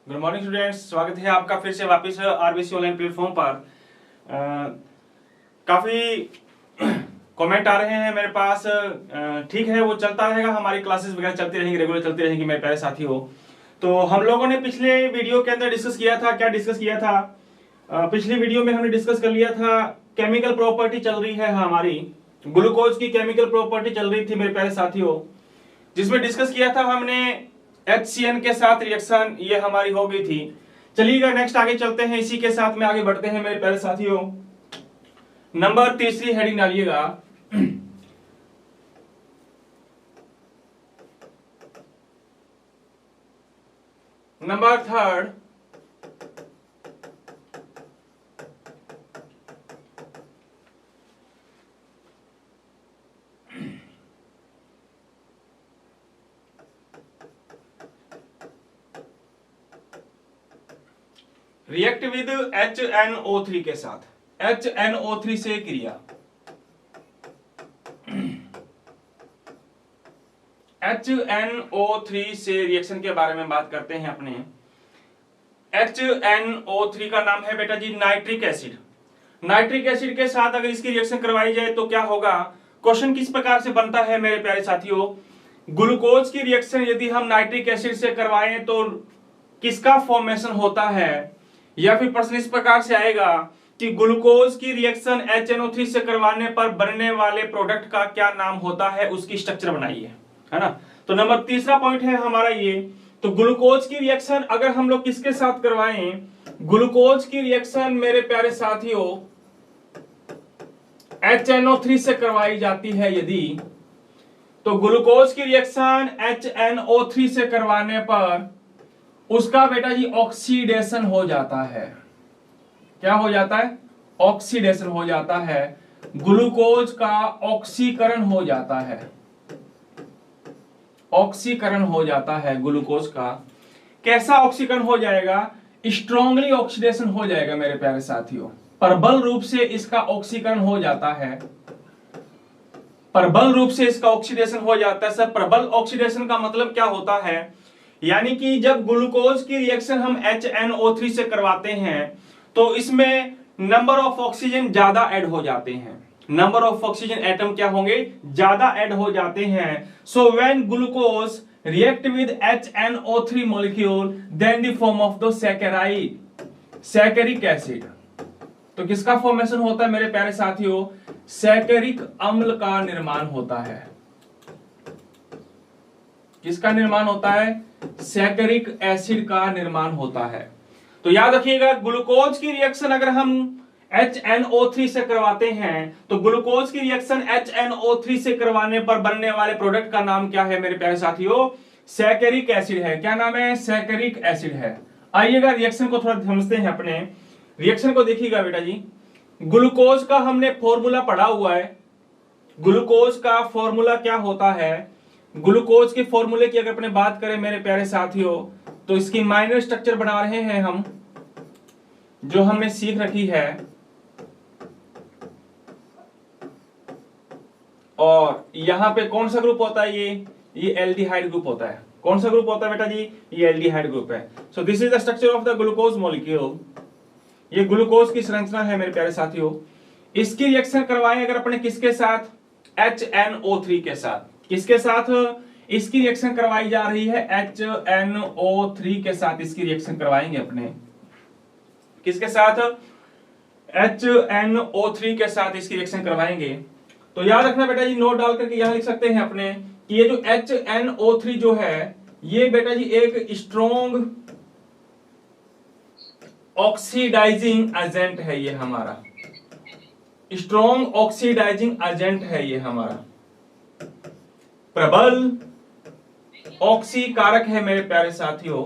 Good morning students, स्वागत है आपका फिर से वापस आरबीसी ऑनलाइन प्लेटफॉर्म पर। काफ़ी कमेंट आ रहे हैं मेरे पास। ठीक है, वो चलता रहेगा, हमारी क्लासेस वगैरह चलती रहेंगी, रेगुलर चलती रहेंगी मेरे प्यारे साथी हो। तो हम लोगों ने पिछले वीडियो के अंदर डिस्कस किया था, क्या डिस्कस किया था? पिछली वीडियो में हमने डिस्कस कर लिया था, केमिकल प्रॉपर्टी चल रही है हमारी, ग्लूकोज की केमिकल प्रॉपर्टी चल रही थी मेरे प्यारे साथियों, जिसमें डिस्कस किया था हमने HCN के साथ रिएक्शन, ये हमारी हो गई थी। चलिएगा नेक्स्ट आगे चलते हैं, इसी के साथ में आगे बढ़ते हैं मेरे प्यारे साथियों। नंबर तीसरी हेडिंग डालिएगा, number third, react with HNO3 के साथ, HNO3 से क्रिया, HNO3 से रिएक्शन के बारे में बात करते हैं अपने। HNO3 का नाम है बेटा जी नाइट्रिक एसिड। नाइट्रिक एसिड के साथ अगर इसकी रिएक्शन करवाई जाए तो क्या होगा? क्वेश्चन किस प्रकार से बनता है मेरे प्यारे साथियों, ग्लूकोज की रिएक्शन यदि हम नाइट्रिक एसिड से करवाएं तो किसका फॉर्मेशन होता है? या फिर प्रश्न इस प्रकार से आएगा कि ग्लूकोज की रिएक्शन HNO3 से करवाने पर बनने वाले प्रोडक्ट का क्या नाम होता है, उसकी स्ट्रक्चर बनाइए, है ना। तो नंबर तीसरा पॉइंट है हमारा ये। तो ग्लूकोज की रिएक्शन अगर हम लोग किसके साथ करवाएं, ग्लूकोज की रिएक्शन मेरे प्यारे साथियों HNO3 से करवाई जाती है यदि, तो ग्लूकोज की रिएक्शन HNO3 से करवाने पर उसका बेटा जी ऑक्सीडेशन हो जाता है। क्या हो जाता है? ऑक्सीडेशन हो जाता है, ग्लूकोज का ऑक्सीकरण हो जाता है, ऑक्सीकरण हो जाता है ग्लूकोज का। कैसा ऑक्सीकरण हो जाएगा? स्ट्रांगली ऑक्सीडेशन हो जाएगा मेरे प्यारे साथियों, प्रबल रूप से इसका ऑक्सीकरण हो जाता है, प्रबल रूप से इसका ऑक्सीडेशन हो जाता है। सर प्रबल ऑक्सीडेशन का मतलब क्या होता है? यानी कि जब ग्लूकोज की रिएक्शन हम HNO3 से करवाते हैं तो इसमें नंबर ऑफ ऑक्सीजन ज्यादा ऐड हो जाते हैं, नंबर ऑफ ऑक्सीजन एटम क्या होंगे? ज्यादा ऐड हो जाते हैं। So when glucose react with HNO3 molecule then the form of the saccharide, saccharic acid. तो किसका फॉर्मेशन होता है मेरे प्यारे साथियों? सैकेरिक अम्ल का निर्माण होता है। किसका निर्माण होता है? सैकेरिक एसिड का निर्माण होता है। तो याद रखिएगा, ग्लूकोज की रिएक्शन अगर हम HNO3 से करवाते हैं तो ग्लूकोज की रिएक्शन HNO3 से करवाने पर बनने वाले प्रोडक्ट का नाम क्या है मेरे प्यारे साथियों? सैकेरिक एसिड है। क्या नाम है? सैकेरिक एसिड है। आइएगा रिएक्शन को थोड़ा समझते हैं अपने। रिएक्शन को देखिएगा बेटा जी, ग्लूकोज का हमने फॉर्मूला पढ़ा हुआ है। ग्लूकोज का फॉर्मूला क्या होता है? ग्लूकोज के फॉर्मूले की अगर अपने बात करें मेरे प्यारे साथियों तो इसकी माइनर स्ट्रक्चर बना रहे हैं हम, जो हमने सीख रखी है। और यहां पे कौन सा ग्रुप होता है? ये एल्डिहाइड ग्रुप होता है। कौन सा ग्रुप होता है बेटा जी? ये एल्डिहाइड ग्रुप है। So this is the structure of the glucose molecule. ये ग्लूकोज की संरचना है मेरे प्यारे साथियों। इसकी रिएक्शन करवाएं अगर अपने किसके साथ? HNO3 के साथ। किसके साथ इसकी रिएक्शन करवाई जा रही है? HNO3 के साथ इसकी रिएक्शन करवाएंगे अपने। किसके साथ? HNO3 के साथ इसकी रिएक्शन करवाएंगे। तो याद रखना बेटा जी, नोट डाल करके यहां लिख सकते हैं अपने कि ये जो HNO3 जो है ये बेटा जी एक स्ट्रॉन्ग ऑक्सीडाइजिंग एजेंट है। ये हमारा स्ट्रॉन्ग ऑक्सीडाइजिंग एजेंट है, ये हमारा प्रबल ऑक्सीकारक है मेरे प्यारे साथियों।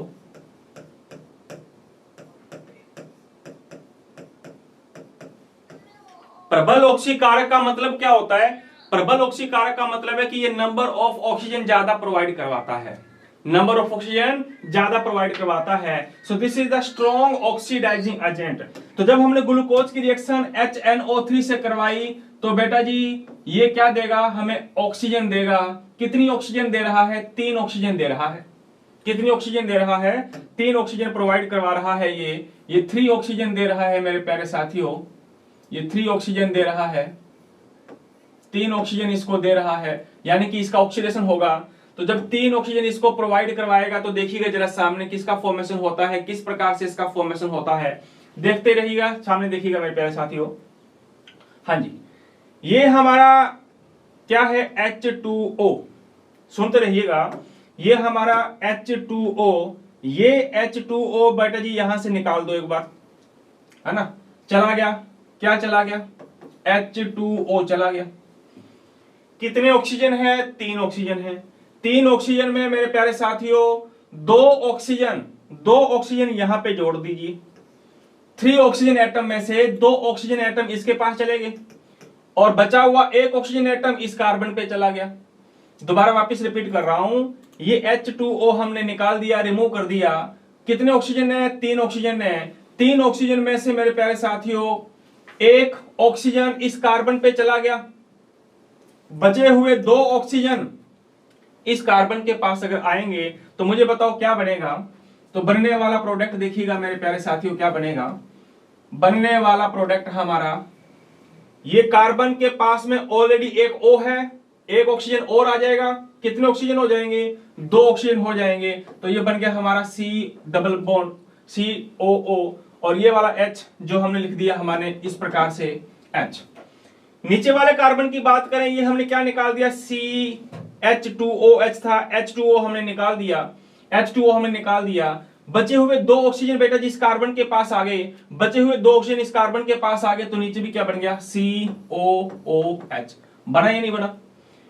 प्रबल ऑक्सीकारक का मतलब क्या होता है? प्रबल ऑक्सीकारक का मतलब है कि ये नंबर ऑफ ऑक्सीजन ज्यादा प्रोवाइड करवाता है, नंबर ऑफ ऑक्सीजन ज्यादा प्रोवाइड करवाता है। So this is the strong oxidising agent. तो जब हमने ग्लूकोज की रिएक्शन HNO3 से करवाई तो बेटा जी ये क्या देगा? हमें ऑक्सीजन देगा। कितनी ऑक्सीजन दे रहा है? 3 ऑक्सीजन दे रहा है। कितनी ऑक्सीजन दे रहा है? 3 ऑक्सीजन प्रोवाइड करवा रहा है। ये 3 ऑक्सीजन दे रहा है मेरे प्यारे साथियों, ये 3 ऑक्सीजन दे रहा है, 3 ऑक्सीजन इसको दे रहा है, यानी कि इसका ऑक्सीडेशन होगा। तो जब 3 ऑक्सीजन इसको प्रोवाइड करवाएगा तो देखिएगा जरा सामने किसका फॉर्मेशन होता है, किस प्रकार से इसका फॉर्मेशन होता है, देखते रहिएगा, सामने देखिएगा मेरे प्यारे साथियों। हाँ जी, ये हमारा क्या है? H2O, सुनते रहिएगा, ये हमारा H2O, ये H2O बेटा जी यहां से निकाल दो एक बार, है ना। चला गया, क्या चला गया? H2O चला गया। कितने ऑक्सीजन है? 3 ऑक्सीजन है। 3 ऑक्सीजन में मेरे प्यारे साथियों 2 ऑक्सीजन यहां पे जोड़ दीजिए। 3 ऑक्सीजन एटम में से 2 ऑक्सीजन एटम इसके पास चले गए और बचा हुआ 1 ऑक्सीजन एटम इस कार्बन पे चला गया। दोबारा वापस रिपीट कर रहा हूं, ये H2O हमने निकाल दिया, रिमूव कर दिया। कितने ऑक्सीजन है? 3 ऑक्सीजन है। 3 ऑक्सीजन में से मेरे प्यारे साथियों 1 ऑक्सीजन इस कार्बन पे चला गया, बचे हुए 2 ऑक्सीजन इस कार्बन के पास अगर आएंगे तो मुझे बताओ क्या बनेगा? तो बनने वाला प्रोडक्ट देखिएगा मेरे प्यारे साथियों, क्या बनेगा? बनने वाला प्रोडक्ट हमारा, ये कार्बन के पास में ऑलरेडी एक O है, 1 ऑक्सीजन और आ जाएगा। कितने ऑक्सीजन हो जाएंगे? 2 ऑक्सीजन हो जाएंगे। तो ये बन गया हमारा C डबल बॉन्ड COO, और ये वाला H जो हमने लिख दिया हमारे इस प्रकार से H। नीचे वाले कार्बन की बात करें, ये हमने क्या निकाल दिया? CH2OH था, H2O हमने निकाल दिया, H2O हमने निकाल दिया। बचे हुए 2 ऑक्सीजन बेटा जी इस कार्बन के पास आ गए, बचे हुए 2 ऑक्सीजन इस कार्बन के पास आ गए, तो नीचे भी क्या बन गया? COOH। बना या नहीं बना?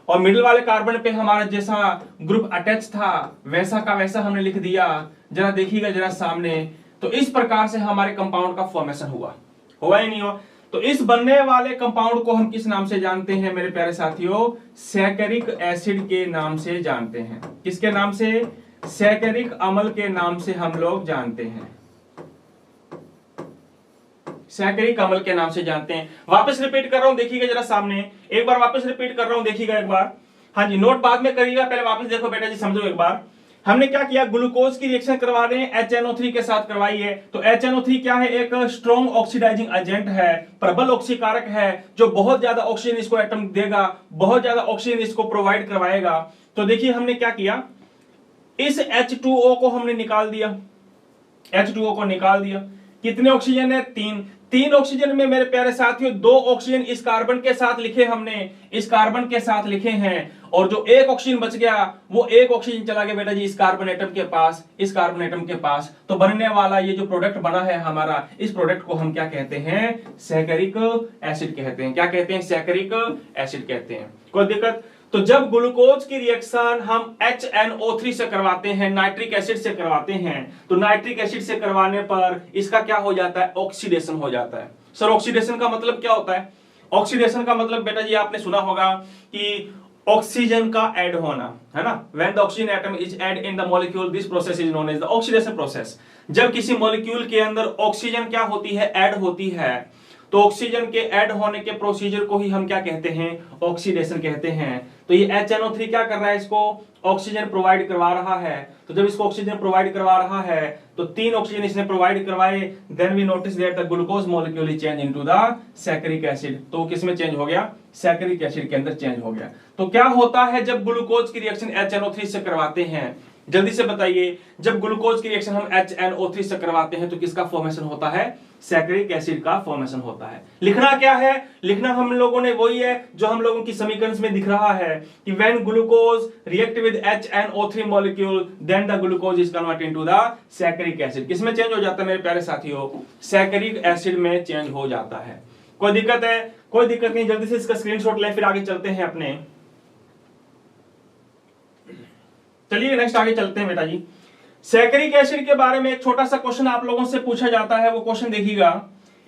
और मिडिल वाले कार्बन पे हमारा जैसा ग्रुप अटैच था वैसा का वैसा हमने लिख दिया। जरा देखिएगा जरा सामने, तो इस प्रकार से हमारे कंपाउंड का फॉर्मेशन हुआ या नहीं हुआ? तो इस बनने वाले कंपाउंड को हम किस नाम से जानते हैं मेरे प्यारे साथियों? सैकरिक एसिड के नाम से जानते हैं। किसके नाम से? सैकरिक अम्ल के नाम से हम लोग जानते हैं, सैकरिक अम्ल के नाम से जानते हैं। वापस रिपीट कर रहा हूं, देखिएगा जरा सामने, एक बार वापस रिपीट कर रहा हूं, देखिएगा एक बार। हाँ जी, नोट बाद में करिएगा, पहले वापस देखो बेटा जी, समझो एक बार। हमने क्या किया? ग्लूकोज की रिएक्शन करवा रहे हैं, HNO3 के साथ करवाई है। तो HNO3 क्या है? एक स्ट्रॉन्ग ऑक्सीडाइजिंग एजेंट है, प्रबल ऑक्सीकारक है, जो बहुत ज्यादा ऑक्सीजन इसको एटम देगा, बहुत ज्यादा ऑक्सीजन इसको प्रोवाइड करवाएगा। तो देखिए हमने क्या किया, इस H2O को हमने निकाल दिया, H2O को निकाल दिया। कितने ऑक्सीजन है? 3 ऑक्सीजन में मेरे प्यारे साथियों 2 ऑक्सीजन इस कार्बन के साथ लिखे, हमने इस कार्बन के साथ लिखे हैं, और जो 1 ऑक्सीजन बच गया वो 1 ऑक्सीजन चला गया बेटा जी इस कार्बन एटम के पास, इस कार्बन एटम के पास। तो बनने वाला ये जो प्रोडक्ट बना है हमारा, इस प्रोडक्ट को हम क्या कहते हैं? सैकरिक एसिड कहते हैं। क्या कहते हैं? सैकरिक एसिड कहते हैं। कोई दिक्कत? तो जब ग्लूकोज की रिएक्शन हम HNO3 से करवाते हैं, नाइट्रिक एसिड से करवाते हैं, तो नाइट्रिक एसिड से करवाने पर इसका क्या हो जाता है? ऑक्सीडेशन हो जाता है। सर ऑक्सीडेशन का मतलब क्या होता है? ऑक्सीडेशन का मतलब बेटा जी आपने सुना होगा कि ऑक्सीजन का ऐड होना, है ना। When the oxygen atom is added in the molecule, this process is known as the oxidation process। जब किसी मॉलिक्यूल के अंदर ऑक्सीजन क्या होती है? ऐड होती है, तो ऑक्सीजन के ऐड होने के प्रोसीजर को ही हम क्या कहते हैं? ऑक्सीडेशन कहते हैं। तो ये HNO3 क्या कर रहा है? इसको ऑक्सीजन प्रोवाइड करवा रहा है। तो जब इसको ऑक्सीजन प्रोवाइड करवा रहा है तो 3 ऑक्सीजन इसने प्रोवाइड करवाए, then we notice that the glucose molecule is change into the saccharic acid. तो किसमें चेंज हो गया? सैकरिक एसिड के अंदर चेंज हो गया। तो क्या होता है जब ग्लूकोज की रिएक्शन HNO3 से करवाते हैं? जल्दी से बताइए, जब ग्लूकोज की रिएक्शन हम HNO3 से करवाते हैं तो किसका फॉर्मेशन होता है? सैकरिक एसिड का फॉर्मेशन होता है। लिखना क्या है? लिखना हम लोगों ने वही है जो हम लोगों की समीकरण में दिख रहा है कि when glucose react with HNO3 molecule then the glucose is converted into the saccharic acid. किसमें चेंज हो जाता है मेरे प्यारे साथियों? सैकरिक एसिड में चेंज हो जाता है। कोई दिक्कत है? कोई दिक्कत नहीं, जल्दी से इसका स्क्रीनशॉट लें, फिर आगे चलते हैं अपने। चलिए नेक्स्ट आगे चलते हैं बेटा जी। सैकरिक एसिड के बारे में एक छोटा सा क्वेश्चन आप लोगों से पूछा जाता है, वो क्वेश्चन देखिएगा।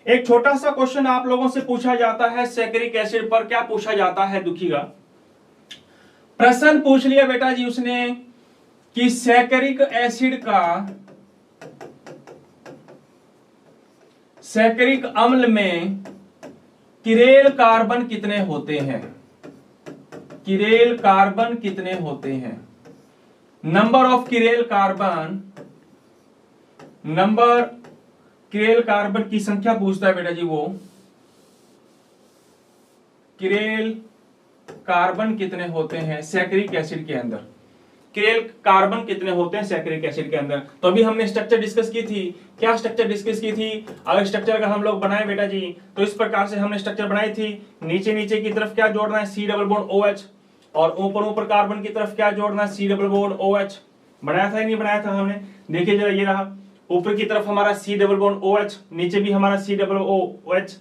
एक छोटा सा क्वेश्चन आप लोगों से पूछा जाता है सैकरिक एसिड पर। क्या पूछा जाता है? दुखिएगा, प्रश्न पूछ लिया बेटा जी उसने कि सैकरिक एसिड का, सैकरिक अम्ल में किरेल कार्बन कितने होते हैं? किरेल कार्बन कितने होते हैं? नंबर ऑफ किरेल कार्बन की संख्या पूछता है बेटा जी। वो किरेल कार्बन कितने होते हैं सैकरिक एसिड के अंदर, किरेल कार्बन कितने होते हैं सैकरिक एसिड के अंदर। तो अभी हमने स्ट्रक्चर डिस्कस की थी। क्या स्ट्रक्चर डिस्कस की थी? अगर स्ट्रक्चर अगर हम लोग बनाए बेटा जी तो इस प्रकार से हमने स्ट्रक्चर बनाई थी। नीचे नीचे की तरफ क्या जोड़ना है? सी डबल बॉन्ड OH, और ऊपर ऊपर कार्बन की तरफ क्या जोड़ना है? C double bond OH। बनाया था या नहीं बनाया था हमने? देखिए जरा, ये रहा ऊपर की तरफ हमारा सी डबल बॉन्ड OH, नीचे भी हमारा सी डबल OH।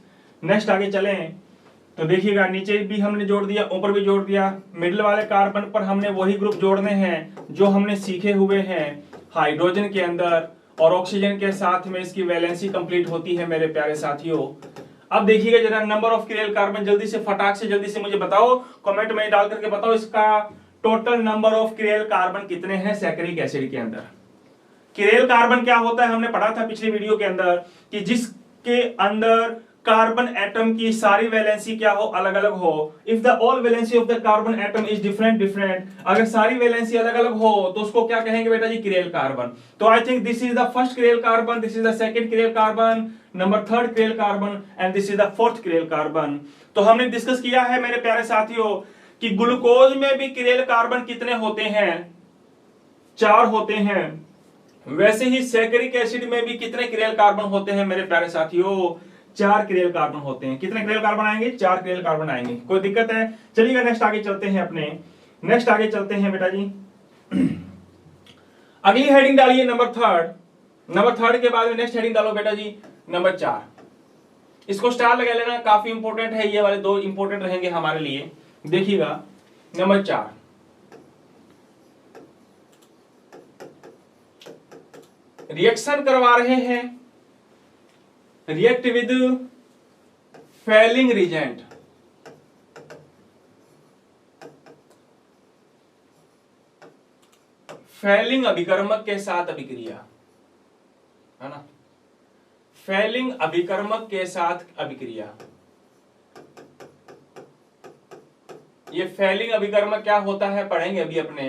नेक्स्ट आगे चले तो देखिएगा, नीचे भी हमने जोड़ दिया, ऊपर भी जोड़ दिया। मिडिल वाले कार्बन पर हमने वही ग्रुप जोड़ने हैं जो हमने सीखे हुए हैं हाइड्रोजन के अंदर, और ऑक्सीजन के साथ में इसकी वैलेंसी कंप्लीट होती है मेरे प्यारे साथियों। अब देखिएगा जरा, नंबर ऑफ किरेल कार्बन जल्दी से फटाक से जल्दी से मुझे बताओ, कमेंट में डाल करके बताओ इसका total number of chiral carbon कितने हैं सैकरिक एसिड के अंदर। किरेल कार्बन क्या होता है? हमने पढ़ा था पिछले वीडियो के अंदर कि जिसके अंदर कार्बन एटम की सारी वैलेंसी क्या हो? अलग अलग हो। If the all valency of the carbon atom is different, अगर सारी वैलेंसी अलग अलग हो तो उसको क्या कहेंगे बेटा जी? Chiral carbon. तो I think this is the first chiral carbon, this is the second chiral carbon, number third chiral carbon, and this is the fourth chiral carbon. तो हमने डिस्कस किया है मेरे प्यारे साथियों कि ग्लूकोज में भी किरेल कार्बन कितने होते हैं? 4 होते हैं। वैसे ही सैकरिक एसिड में भी कितने किरेल कार्बन होते हैं मेरे प्यारे साथियों? 4 किरेल कार्बन होते हैं। कितने किरेल कार्बन आएंगे? 4 किरेल कार्बन आएंगे। कोई दिक्कत है? चलिएगा नेक्स्ट आगे चलते हैं नेक्स्ट आगे चलते हैं बेटा जी। अगली हेडिंग डालिए नंबर थर्ड के बाद में नेक्स्ट हेडिंग डालो बेटा जी नंबर 4। इसको स्टार लगा लेना, काफी इंपॉर्टेंट है। ये वाले 2 इंपॉर्टेंट रहेंगे हमारे लिए। देखिएगा नंबर 4, रिएक्शन करवा रहे हैं, react with Fehling reagent. Fehling अभिकर्मक के साथ अभिक्रिया, है ना? फैलिंग अभिकर्मक के साथ अभिक्रिया। ये फैलिंग अभिकर्मक क्या होता है पढ़ेंगे अभी अपने।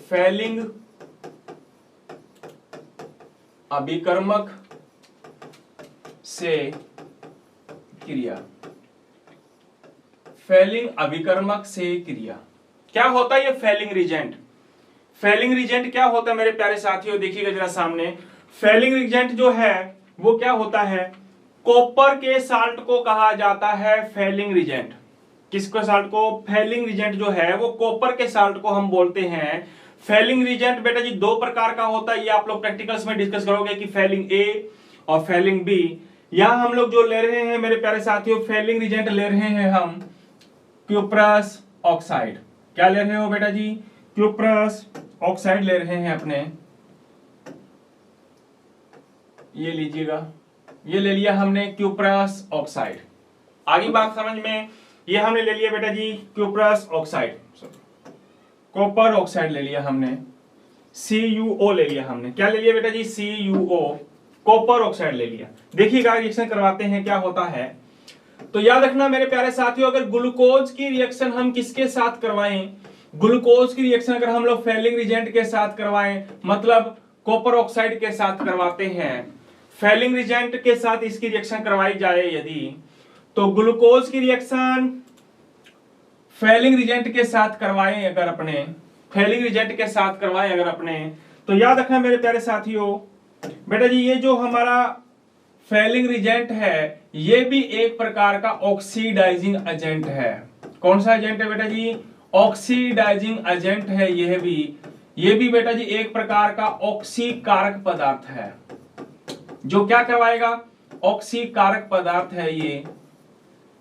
फैलिंग अभिकर्मक से क्रिया, फैलिंग अभिकर्मक से क्रिया क्या होता है? ये फैलिंग रिजेंट। फैलिंग रिजेंट क्या होता है मेरे प्यारे साथियों? देखिएगा जरा सामने। फैलिंग रिजेंट जो है वो क्या होता है? कॉपर के साल्ट को कहा जाता है फैलिंग रिजेंट। किसको साल्ट को? फैलिंग रिजेंट जो है वो कॉपर के साल्ट को हम बोलते हैं फैलिंग रिजेंट। बेटा जी 2 प्रकार का होता है, ये आप लोग प्रैक्टिकल्स में डिस्कस करोगे कि फैलिंग ए और फैलिंग बी। यहां हम लोग जो ले रहे हैं मेरे प्यारे साथियों, फैलिंग रिजेंट ले रहे हैं हम क्यूप्रस ऑक्साइड। क्या ले रहे हो बेटा जी? क्यूप्रस ऑक्साइड ले रहे हैं अपने। ये लीजिएगा, ये ले लिया हमने क्यूप्रस ऑक्साइड। आगे बात समझ में, ये हमने ले लिया बेटा जी क्यूप्रस ऑक्साइड, कॉपर ऑक्साइड ले लिया हमने, CuO ले लिया हमने। क्या ले लिया बेटा जी? CuO, कॉपर ऑक्साइड ले लिया। देखिएगा रिएक्शन करवाते हैं क्या होता है। तो याद रखना मेरे प्यारे साथियों, अगर ग्लूकोज की रिएक्शन हम किसके साथ करवाएं? ग्लूकोज की रिएक्शन अगर हम लोग फैलिंग रिजेंट के साथ करवाएं, मतलब कॉपर ऑक्साइड के साथ करवाते हैं, फैलिंग रिजेंट के साथ इसकी रिएक्शन करवाई जाए यदि, तो ग्लूकोज की रिएक्शन फैलिंग रिजेंट के साथ करवाएं अगर अपने, फैलिंग रिजेंट के साथ करवाएं अगर अपने, तो याद रखना मेरे प्यारे साथियों बेटा जी, ये जो हमारा फैलिंग रिजेंट है ये भी एक प्रकार का ऑक्सीडाइजिंग एजेंट है। कौन सा एजेंट है बेटा जी? ऑक्सीडाइजिंग एजेंट है। ये भी बेटा जी एक प्रकार का ऑक्सीकारक पदार्थ है। जो क्या करवाएगा? ऑक्सीकारक पदार्थ है ये,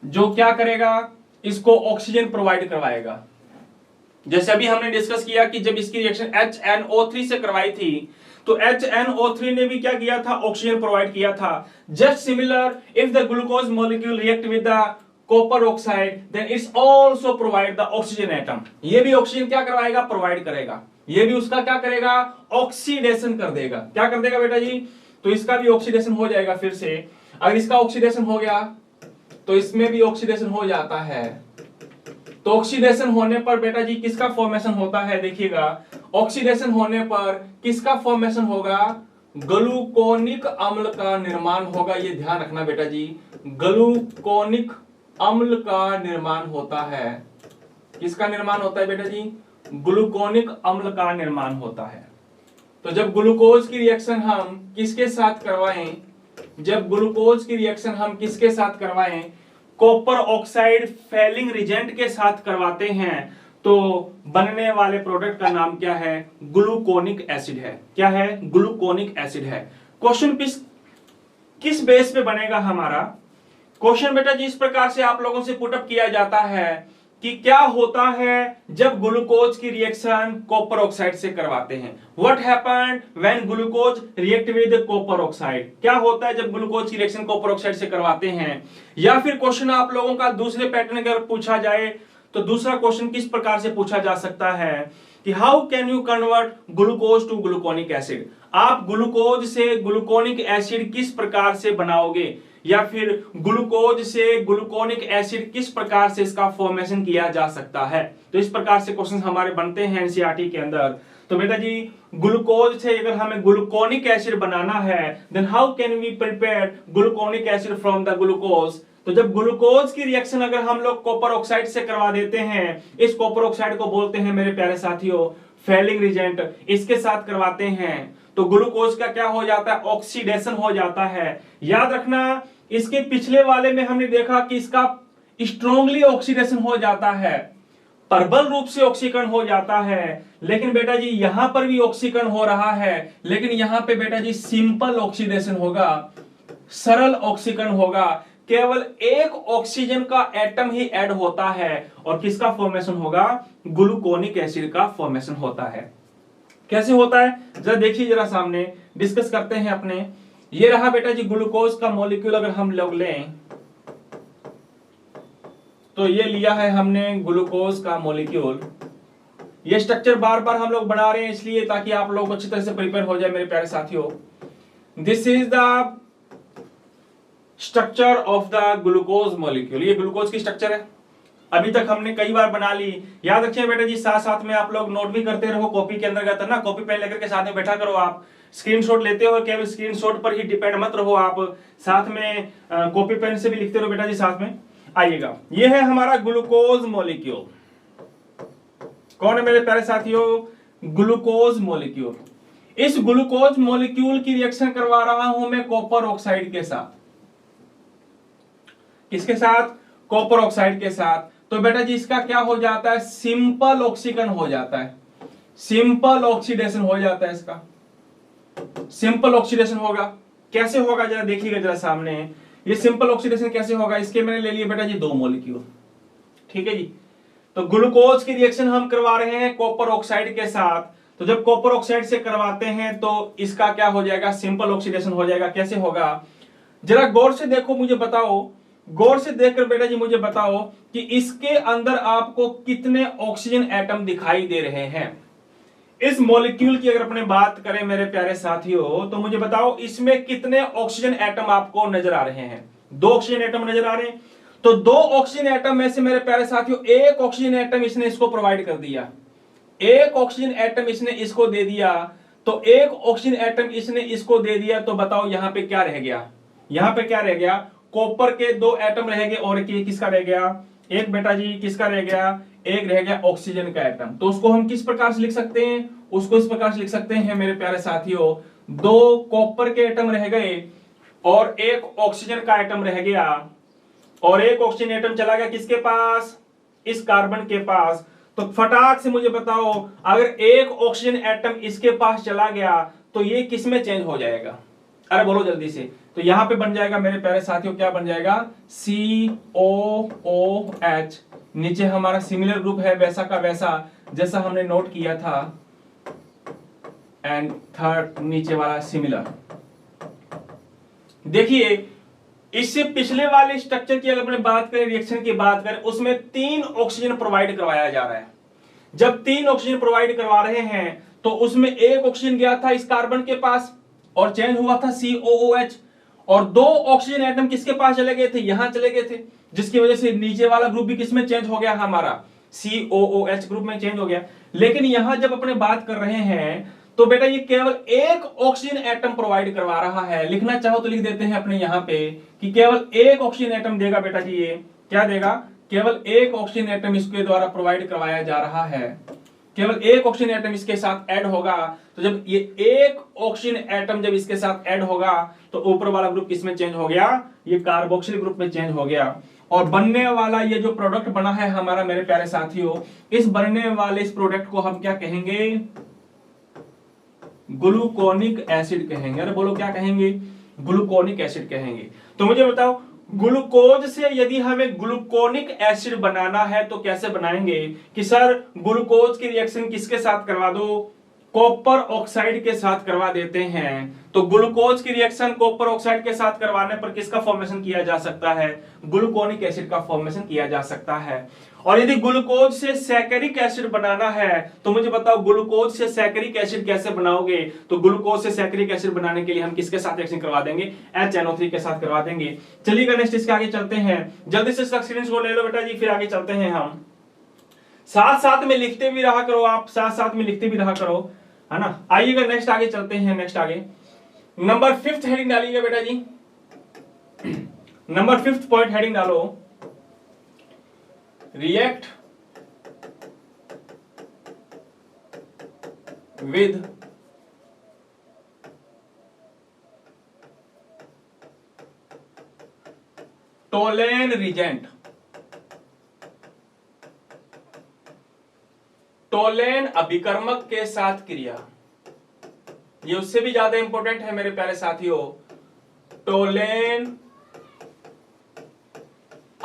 जो क्या करेगा? इसको ऑक्सीजन प्रोवाइड करवाएगा। जैसे अभी हमने डिस्कस किया कि जब इसकी रिएक्शन HNO3 से करवाई थी तो HNO3 ने भी क्या किया था? ऑक्सीजन प्रोवाइड किया था। Just similar, if the glucose molecule react with the copper oxide then it's also provide the oxygen atom. ये भी ऑक्सीजन क्या करवाएगा? प्रोवाइड करेगा। ये भी उसका क्या करेगा? ऑक्सीडेशन कर देगा। क्या कर देगा बेटा जी? तो इसका भी ऑक्सीडेशन हो जाएगा। फिर से अगर इसका ऑक्सीडेशन हो गया तो इसमें भी ऑक्सीडेशन हो जाता है। तो ऑक्सीडेशन होने पर बेटा जी किसका फॉर्मेशन होता है, देखिएगा ऑक्सीडेशन होने पर किसका फॉर्मेशन होगा, ग्लूकोनिक अम्ल का निर्माण होगा। ये ध्यान रखना बेटा जी, ग्लूकोनिक अम्ल का निर्माण होता है। किसका निर्माण होता है बेटा जी, ग्लूकोनिक अम्ल का निर्माण होता है। तो जब ग्लूकोज की रिएक्शन हम किसके साथ करवाएं, जब ग्लूकोज की रिएक्शन हम किसके साथ करवाएं, कॉपर ऑक्साइड फैलिंग रिजेंट के साथ करवाते हैं, तो बनने वाले प्रोडक्ट का नाम क्या है, ग्लूकोनिक एसिड है। क्या है, ग्लूकोनिक एसिड है। क्वेश्चन किस बेस पे बनेगा हमारा क्वेश्चन बेटा जी, इस प्रकार से आप लोगों से पुटअप किया जाता है कि क्या होता है जब ग्लूकोज की रिएक्शन कॉपर ऑक्साइड से करवाते हैं। What happened when glucose react with copper oxide, क्या होता है जब ग्लूकोज की रिएक्शन कॉपर ऑक्साइड से करवाते हैं। या फिर क्वेश्चन आप लोगों का दूसरे पैटर्न अगर पूछा जाए तो दूसरा क्वेश्चन किस प्रकार से पूछा जा सकता है कि how can you convert glucose to gluconic acid, आप ग्लूकोज से ग्लूकोनिक एसिड किस प्रकार से बनाओगे, या फिर ग्लूकोज से ग्लूकोनिक एसिड किस प्रकार से इसका फॉर्मेशन किया जा सकता है। तो इस प्रकार से क्वेश्चन हमारे बनते हैं एनसीईआरटी के अंदर। तो बेटा जी ग्लूकोज से अगर हमें ग्लूकोनिक एसिड बनाना है then how can we prepare gluconic acid from the glucose. तो जब ग्लूकोज की रिएक्शन अगर हम लोग कॉपर ऑक्साइड से करवा देते हैं, इस कॉपर ऑक्साइड को बोलते हैं मेरे प्यारे साथियों फैलिंग रिजेंट, इसके साथ करवाते हैं तो ग्लूकोज का क्या हो जाता है, ऑक्सीडेशन हो जाता है। याद रखना इसके पिछले वाले में हमने देखा कि इसका स्ट्रांगली ऑक्सीडेशन हो जाता है, प्रबल रूप से ऑक्सीकरण हो जाता है, लेकिन बेटा जी यहां पर भी ऑक्सीकरण हो रहा है, लेकिन यहां पे बेटा जी सिंपल ऑक्सीडेशन होगा, सरल ऑक्सीकरण होगा, केवल एक ऑक्सीजन का एटम ही ऐड होता है और किसका फॉर्मेशन होगा, ग्लूकोनिक एसिड का फॉर्मेशन होता है। कैसे होता है जरा देखिए, जरा सामने डिस्कस करते हैं अपने। ये रहा बेटा जी ग्लूकोज का मॉलिक्यूल, अगर हम लोग लें तो ये लिया है हमने ग्लूकोज का मॉलिक्यूल। ये स्ट्रक्चर बार बार हम लोग बना रहे हैं इसलिए ताकि आप लोग अच्छी तरह से प्रिपेयर हो जाए मेरे प्यारे साथियों। This is the structure of the glucose molecule, ये ग्लूकोज की स्ट्रक्चर है। अभी तक हमने कई बार बना ली, याद रखिए बेटा जी, साथ साथ में आप लोग नोट भी करते रहो कॉपी के अंदर ना, कॉपी पेन लेकर के साथ में बैठा करो। आप स्क्रीनशॉट लेते हो, केवल स्क्रीनशॉट पर ही डिपेंड मत रहो, आप साथ में कॉपी पेन से भी लिखते रहो बेटा जी साथ में। आइएगा, ये है हमारा ग्लूकोज मॉलिक्यूल। कौन है मेरे प्यारे साथियों, ग्लूकोज मॉलिक्यूल। इस ग्लूकोज मॉलिक्यूल की रिएक्शन करवा रहा हूं मैं कॉपर ऑक्साइड के साथ। किसके साथ, कॉपर ऑक्साइड के साथ। तो बेटा जी इसका क्या हो जाता है, सिंपल ऑक्सीकरण हो जाता है, सिंपल ऑक्सीडेशन हो जाता है, इसका सिंपल ऑक्सीडेशन होगा। कैसे होगा जरा देखिएगा जरा सामने, ये सिंपल ऑक्सीडेशन कैसे होगा। इसके मैंने ले लिए बेटा जी दो मॉलिक्यूल, ठीक है जी। तो ग्लूकोज की रिएक्शन हम करवा रहे हैं कॉपर ऑक्साइड के साथ, तो जब कॉपर ऑक्साइड से करवाते हैं तो इसका क्या हो जाएगा, सिंपल ऑक्सीडेशन हो जाएगा। कैसे होगा जरा गौर से देखो, मुझे बताओ, गौर से देखकर बेटा जी मुझे बताओ कि इसके अंदर आपको कितने ऑक्सीजन एटम दिखाई दे रहे हैं। इस मॉलिक्यूल की अगर अपने बात करें मेरे प्यारे साथियों, तो मुझे बताओ इसमें कितने ऑक्सीजन एटम आपको नजर आ रहे हैं। दो ऑक्सीजन एटम नजर आ रहे हैं। तो दो ऑक्सीजन एटम में से मेरे प्यारे साथियों एक ऑक्सीजन एटम इसने इसको प्रोवाइड कर दिया, एक ऑक्सीजन एटम इसने इसको दे दिया, तो एक ऑक्सीजन एटम इसने इसको दे दिया। तो बताओ यहां पे क्या रह गया, यहां पे क्या रह गया, कॉपर के दो एटम रह गए और किसका रह गया, एक बेटा जी किसका रह गया, एक रह गया ऑक्सीजन का एटम। तो उसको हम किस प्रकार से लिख सकते हैं, उसको इस प्रकार से लिख सकते हैं मेरे प्यारे साथियों, दो कॉपर के एटम रह गए और एक ऑक्सीजन का एटम रह गया, और एक ऑक्सीजन एटम चला गया किसके पास, इस कार्बन के पास। तो फटाक से मुझे बताओ अगर एक ऑक्सीजन एटम इसके पास चला गया तो ये किस में चेंज हो जाएगा, अरे बोलो जल्दी से। तो यहां पे बन जाएगा मेरे प्यारे साथियों, क्या बन जाएगा, COOH। नीचे हमारा सिमिलर ग्रुप है वैसा का वैसा जैसा हमने नोट किया था, एंड थर्ड नीचे वाला सिमिलर। देखिए इससे पिछले वाले स्ट्रक्चर की अगर अपने बात करें, रिएक्शन की बात करें, उसमें 3 ऑक्सीजन प्रोवाइड करवाया जा रहा है। जब 3 ऑक्सीजन प्रोवाइड करवा रहे हैं तो उसमें एक ऑक्सीजन गया था इस कार्बन के पास और चेंज हुआ था COOH, और 2 ऑक्सीजन एटम किसके पास चले गए थे, यहां चले गए थे, जिसकी वजह से नीचे वाला ग्रुप भी किसमें चेंज हो गया हमारा, COOH ग्रुप में चेंज हो गया। लेकिन यहां जब अपने बात कर रहे हैं तो बेटा ये केवल एक ऑक्सीजन एटम प्रोवाइड करवा रहा है। लिखना चाहो तो लिख देते हैं अपने यहां पे कि केवल एक ऑक्सीजन एटम देगा बेटा जी। ये क्या देगा? केवल एक ऑक्सीजन एटम इसके द्वारा प्रोवाइड करवाया जा रहा है। केवल एक ऑक्सीजन एटम इसके साथ ऐड होगा। तो जब ये एक ऑक्सीजन एटम जब इसके साथ ऐड होगा तो ऊपर वाला ग्रुप किसमें चेंज हो गया? ये कार्बोक्सिल ग्रुप में चेंज हो गया। और बनने वाला ये जो प्रोडक्ट बना है हमारा मेरे प्यारे साथियों, इस बनने वाले इस प्रोडक्ट को हम क्या कहेंगे? ग्लूकोनिक एसिड कहेंगे। अरे बोलो क्या कहेंगे? ग्लूकोनिक एसिड कहेंगे। तो मुझे बताओ, ग्लूकोज से यदि हमें ग्लूकोनिक एसिड बनाना है तो कैसे बनाएंगे? कि सर ग्लूकोज की रिएक्शन किसके साथ करवा दो? कॉपर ऑक्साइड के साथ करवा देते हैं। तो ग्लूकोज की रिएक्शन कॉपर ऑक्साइड के साथ करवाने पर किसका फॉर्मेशन किया जा सकता है? ग्लूकोनिक एसिड का फॉर्मेशन किया जा सकता है। और यदि ग्लूकोज से सैकरिक एसिड बनाना है तो मुझे बताओ ग्लूकोज से सैकरिक एसिड कैसे बनाओगे? तो ग्लूकोज से सैकरिक एसिड बनाने के लिए हम किसके साथ रिएक्शन करवा देंगे? HNO3 के साथ करवा देंगे। चलिएगा नेक्स्ट इसके आगे चलते हैं। जल्दी से इसका एक्सपीरियंस को ले लो बेटा जी, फिर आगे चलते हैं हम। साथ साथ में लिखते भी रहा करो, आप साथ साथ में लिखते भी रहा करो, है ना। आइएगा नेक्स्ट आगे चलते हैं। नेक्स्ट आगे नंबर 5 हेडिंग डालिएगा बेटा जी। नंबर 5 पॉइंट हेडिंग डालो, react with Tollens reagent. Tollens अभिकर्मक के साथ क्रिया, ये उससे भी ज्यादा इंपॉर्टेंट है मेरे प्यारे साथियों। टोलेन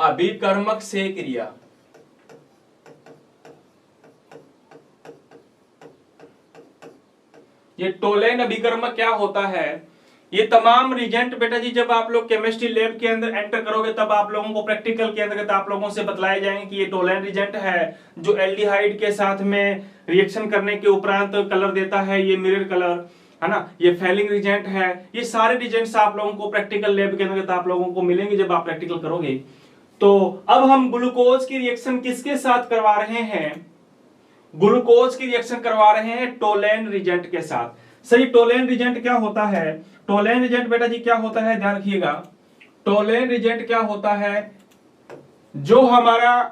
अभिकर्मक से क्रिया। ये टोलेन अभिकर्मक क्या होता है? ये तमाम रिजेंट बेटा जी जब आप लोग केमिस्ट्री लैब के अंदर एंटर करोगे तब आप लोगों को प्रैक्टिकल के अंतर्गत आप लोगों से बतलाए जाएंगे कि ये टोलेन रिजेंट है जो एल्डिहाइड के साथ में रिएक्शन करने के उपरांत कलर देता है, ये मिरर कलर, है ना। ये फेलिंग रिजेंट है। ये सारे रिजेंट्स आप लोगों को प्रैक्टिकल लैब के अंतर्गत आप लोगों को मिलेंगे जब आप प्रैक्टिकल करोगे। तो अब हम ग्लूकोज की रिएक्शन किसके साथ करवा रहे हैं? ग्लूकोज की रिएक्शन करवा रहे हैं टोलेन रिजेंट के साथ। सही, टोलेन रिजेंट क्या होता है? टोलेन रिजेंट बेटा जी क्या होता है, ध्यान रखिएगा। टोलेन रिजेंट क्या होता है? जो हमारा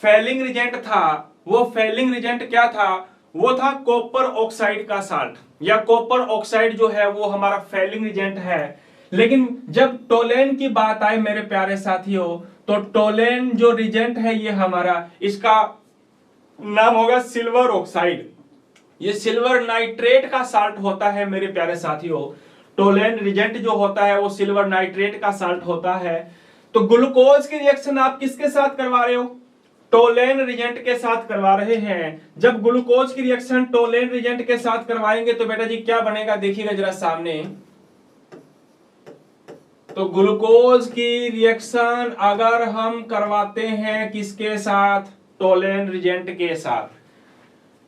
फेलिंग रिजेंट था, वो फेलिंग रिजेंट क्या था? वो था कॉपर ऑक्साइड का साल्ट, या कॉपर ऑक्साइड जो है वो हमारा फेलिंग रिजेंट है। लेकिन जब टोलेन की बात आए मेरे प्यारे साथियों, तो टोलेन जो रिजेंट है ये हमारा, इसका नाम होगा सिल्वर ऑक्साइड। ये सिल्वर नाइट्रेट का साल्ट होता है मेरे प्यारे साथियों। टोलेन रिजेंट जो होता है वो सिल्वर नाइट्रेट का साल्ट होता है। तो ग्लूकोज की रिएक्शन आप किसके साथ करवा रहे हो? टोलेन रिजेंट के साथ करवा रहे हैं। जब ग्लूकोज की रिएक्शन टोलेन रिजेंट के साथ करवाएंगे तो बेटा जी क्या बनेगा, देखिएगा जरा सामने। तो ग्लूकोज की रिएक्शन अगर हम करवाते हैं किसके साथ? टोलेन रिजेंट के साथ।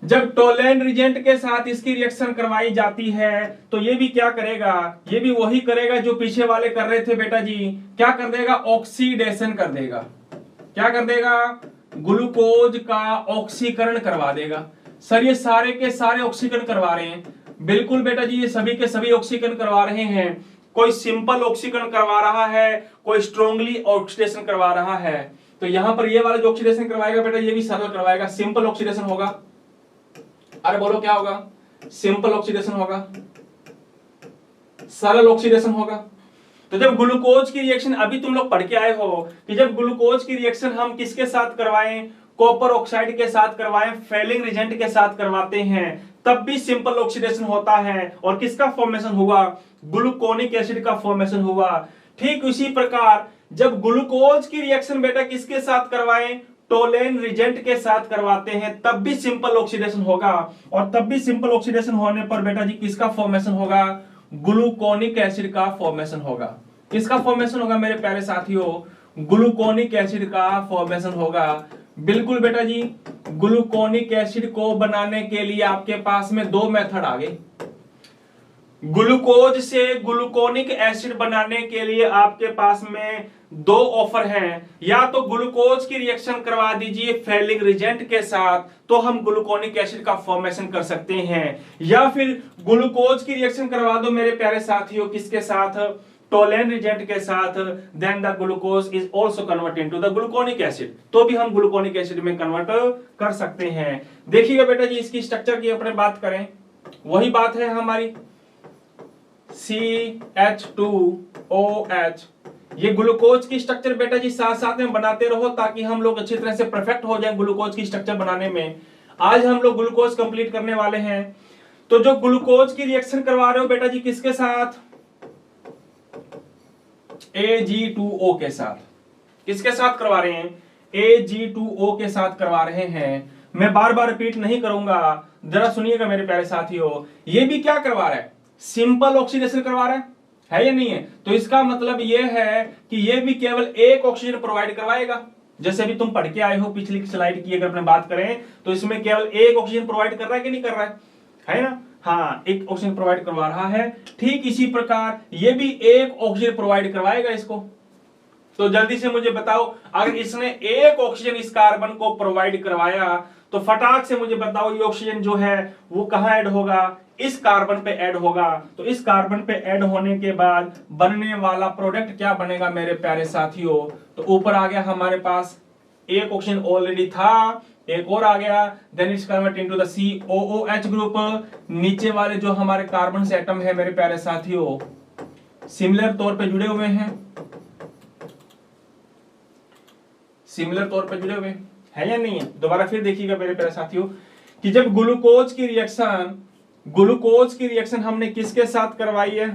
जब टोलेन रिजेंट के साथ इसकी रिएक्शन करवाई जाती है तो ये भी क्या करेगा? ये भी वही करेगा जो पीछे वाले कर रहे थे बेटा जी। क्या कर देगा? ऑक्सीडेशन कर देगा। क्या कर देगा? ग्लूकोज का ऑक्सीकरण करवा देगा। सर ये सारे के सारे ऑक्सीकरण करवा रहे हैं? बिल्कुल बेटा जी, ये सभी के सभी ऑक्सीकरण करवा रहे हैं। कोई सिंपल ऑक्सीकरण करवा रहा है, कोई स्ट्रॉन्गली ऑक्सीडेशन करवा रहा है। तो यहां पर ये वाला जो ऑक्सीडेशन करवाएगा बेटा ये भी सरल करवाएगा, सिंपल ऑक्सीडेशन होगा। अरे बोलो क्या होगा? सिंपल ऑक्सीडेशन होगा, सरल ऑक्सीडेशन होगा। तो जब ग्लूकोज की रिएक्शन, अभी तुम लोग पढ़ के आए हो कि जब ग्लूकोज की रिएक्शन हम किसके साथ करवाएं? कॉपर ऑक्साइड के साथ करवाएं, फेलिंग रिजेंट के साथ करवाते हैं, तब भी सिंपल ऑक्सीडेशन होता है। और किसका फॉर्मेशन हुआ? ग्लूकोनिक एसिड का फॉर्मेशन हुआ। ठीक उसी प्रकार जब ग्लूकोज की रिएक्शन बेटा किसके साथ करवाएं? टोलेन रिजेंट के साथ करवाते हैं, तब भी सिंपल ऑक्सीडेशन होगा। और तब भी सिंपल ऑक्सीडेशन होने पर बेटा जी किसका फॉर्मेशन होगा? ग्लूकोनिक एसिड का फॉर्मेशन होगा। किसका फॉर्मेशन होगा मेरे प्यारे साथियों? ग्लूकोनिक एसिड का फॉर्मेशन होगा। बिल्कुल बेटा जी, ग्लूकोनिक एसिड को बनाने के लिए आपके पास में दो मेथड आ गए। ग्लूकोज से ग्लूकोनिक एसिड बनाने के लिए आपके पास में दो ऑफर हैं। या तो ग्लूकोज की रिएक्शन करवा दीजिए फेलिंग रिजेंट के साथ, तो हम ग्लूकोनिक एसिड का फॉर्मेशन कर सकते हैं, या फिर ग्लूकोज की रिएक्शन करवा दो मेरे प्यारे साथियों किसके साथ, टोलेन रिजेंट के साथ, then the glucose is also convert into the gluconic acid, तो भी हम ग्लूकोनिक एसिड में कन्वर्ट कर सकते हैं। देखिएगा बेटा जी, इसकी स्ट्रक्चर की अपने बात करें, वही बात है हमारी CH2OH। ये ग्लूकोज की स्ट्रक्चर बेटा जी साथ साथ में बनाते रहो ताकि हम लोग अच्छी तरह से परफेक्ट हो जाएं ग्लूकोज की स्ट्रक्चर बनाने में। आज हम लोग ग्लूकोज कंप्लीट करने वाले हैं। तो जो ग्लूकोज की रिएक्शन करवा रहे हो बेटा जी किसके साथ, Ag2O के साथ। किसके साथ करवा रहे हैं, Ag2O के साथ करवा रहे हैं। मैं बार बार रिपीट नहीं करूंगा, जरा सुनिएगा मेरे प्यारे साथियों। ये भी क्या करवा रहा है, सिंपल ऑक्सीडेशन करवा रहा है या नहीं है। तो इसका मतलब यह है कि यह भी केवल एक ऑक्सीजन प्रोवाइड करवाएगा। जैसे भी तुम पढ़ के आए हो पिछली स्लाइड की अगर अपने बात करें तो इसमें केवल एक ऑक्सीजन प्रोवाइड कर रहा है कि नहीं कर रहा है ना। हाँ, एक ऑक्सीजन प्रोवाइड करवा रहा है। ठीक इसी प्रकार ये भी एक ऑक्सीजन प्रोवाइड करवाएगा इसको। तो जल्दी से मुझे बताओ, अगर इसने एक ऑक्सीजन इस कार्बन को प्रोवाइड करवाया तो फटाक से मुझे बताओ ये ऑक्सीजन जो है वो कहां ऐड होगा, इस कार्बन पे ऐड होगा। तो इस कार्बन पे ऐड होने के बाद बनने वाला प्रोडक्ट क्या बनेगा मेरे प्यारे साथियों, तो ऊपर आ गया हमारे पास एक ऑक्सीजन ऑलरेडी था, एक और आ गया, then it's convert into the COOH group. नीचे वाले जो हमारे कार्बन से एटम है मेरे प्यारे साथियों सिमिलर तौर पे जुड़े हुए हैं, सिमिलर तौर पे जुड़े हुए है या नहीं है। दोबारा फिर देखिएगा मेरे प्यारे साथियों कि जब ग्लूकोज की रिएक्शन हमने किसके साथ करवाई है,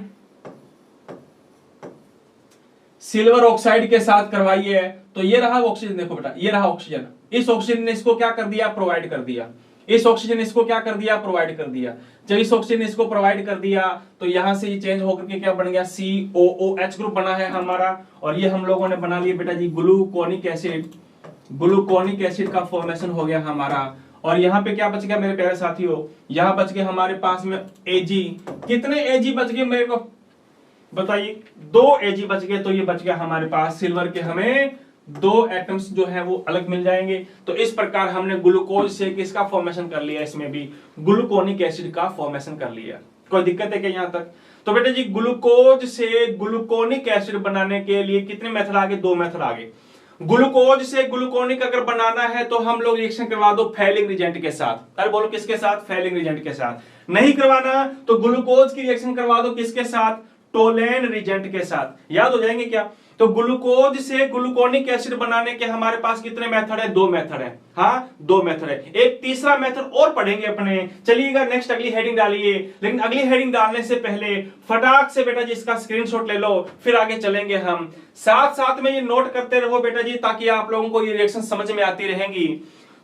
सिल्वर ऑक्साइड के साथ करवाई है। तो ये रहा ऑक्सीजन, देखो बेटा ये रहा ऑक्सीजन। इस ऑक्सीजन ने इसको क्या कर दिया, प्रोवाइड कर दिया। इस ऑक्सीजन इसको क्या कर दिया, प्रोवाइड कर दिया। जब इस ऑक्सीजन इसको प्रोवाइड कर दिया तो यहां से ये चेंज होकर के क्या बन गया, COOH ग्रुप बना है हमारा। और ये हम लोगों ने बना लिया बेटा जी ग्लूकोनिक एसिड। ग्लूकोनिक एसिड का फॉर्मेशन हो गया हमारा। और यहां पे क्या बच गया मेरे प्यारे साथियों, यहां बच गए हमारे पास में Ag। कितने Ag बच गए मेरे को बताइए, 2 Ag बच गए। तो ये बच गया हमारे पास सिल्वर के हमें 2 एटम्स जो है वो अलग मिल जाएंगे। तो इस प्रकार हमने ग्लूकोज से किसका फॉर्मेशन कर लिया, इसमें भी ग्लूकोनिक एसिड का फॉर्मेशन कर लिया। कोई दिक्कत है क्या यहां तक। तो बेटा जी ग्लूकोज से ग्लूकोनिक एसिड बनाने के लिए कितने मेथड आगे, 2 मेथड आगे। ग्लूकोज से ग्लूकोनिक अगर बनाना है तो हम लोग रिएक्शन करवा दो फेलिंग रिजेंट के साथ। अरे बोलो किसके साथ, फेलिंग रिजेंट के साथ। नहीं करवाना तो ग्लूकोज की रिएक्शन करवा दो किसके साथ, टोलेन रिजेंट के साथ। याद हो जाएंगे क्या। तो ग्लूकोज से ग्लूकोनिक एसिड बनाने के हमारे पास कितने मेथड है, 2 मेथड है। हाँ 2 मेथड है। एक तीसरा मेथड और पढ़ेंगे अपने, चलिएगा नेक्स्ट अगली हेडिंग डालिए। लेकिन अगली हेडिंग डालने से पहले फटाक से बेटा जी इसका स्क्रीनशॉट ले लो, फिर आगे चलेंगे हम। साथ साथ में ये नोट करते रहो बेटा जी ताकि आप लोगों को ये रिएक्शन समझ में आती रहेंगी।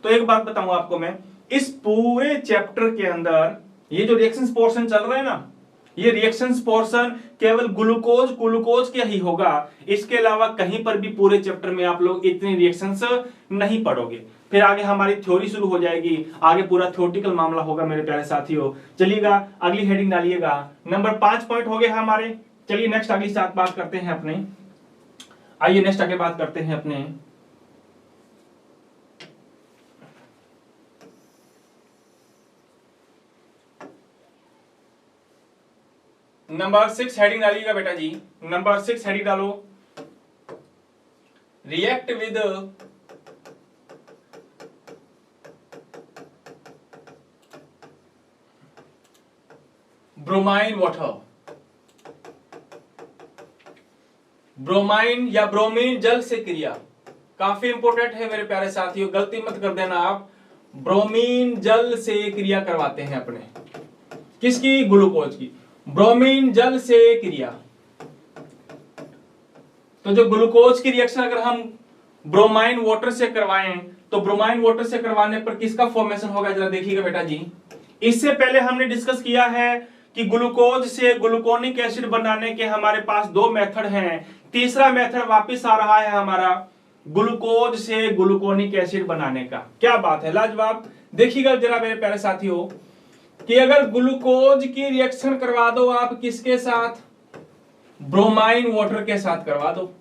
तो एक बात बताऊं आपको मैं, इस पूरे चैप्टर के अंदर ये जो रिएक्शन पोर्शन चल रहा है ना, ये रिएक्शंस पोर्शन केवल ग्लूकोज के ही होगा। इसके अलावा कहीं पर भी पूरे चैप्टर में आप लोग इतनी रिएक्शंस नहीं पढ़ोगे। फिर आगे हमारी थ्योरी शुरू हो जाएगी, आगे पूरा थ्योरेटिकल मामला होगा मेरे प्यारे साथियों। चलिएगा अगली हेडिंग डालिएगा। नंबर 5 पॉइंट हो गए हमारे। चलिए नेक्स्ट अगली साथ बात करते हैं अपने, आइए नेक्स्ट आगे बात करते हैं अपने। नंबर 6 हेडिंग डालिएगा बेटा जी। नंबर 6 हेडिंग डालो, react with bromine water. Bromine या ब्रोमीन जल से क्रिया काफी इंपॉर्टेंट है मेरे प्यारे साथियों, गलती मत कर देना आप। ब्रोमीन जल से क्रिया करवाते हैं अपने, किसकी, ग्लूकोज की। ब्रोमीन जल से क्रिया, तो जो ग्लूकोज की रिएक्शन अगर हम ब्रोमाइन वाटर से करवाएं तो ब्रोमाइन वाटर से करवाने पर किसका फॉर्मेशन होगा, जरा देखिएगा बेटा जी। इससे पहले हमने डिस्कस किया है कि ग्लूकोज से ग्लूकोनिक एसिड बनाने के हमारे पास 2 मेथड हैं। तीसरा मेथड वापस आ रहा है हमारा ग्लूकोज से ग्लूकोनिक एसिड बनाने का। क्या बात है, लाजवाब। देखिएगा जरा मेरे प्यारे साथियों, कि अगर ग्लूकोज की रिएक्शन करवा दो आप किसके साथ, ब्रोमाइन वाटर के साथ करवा दो,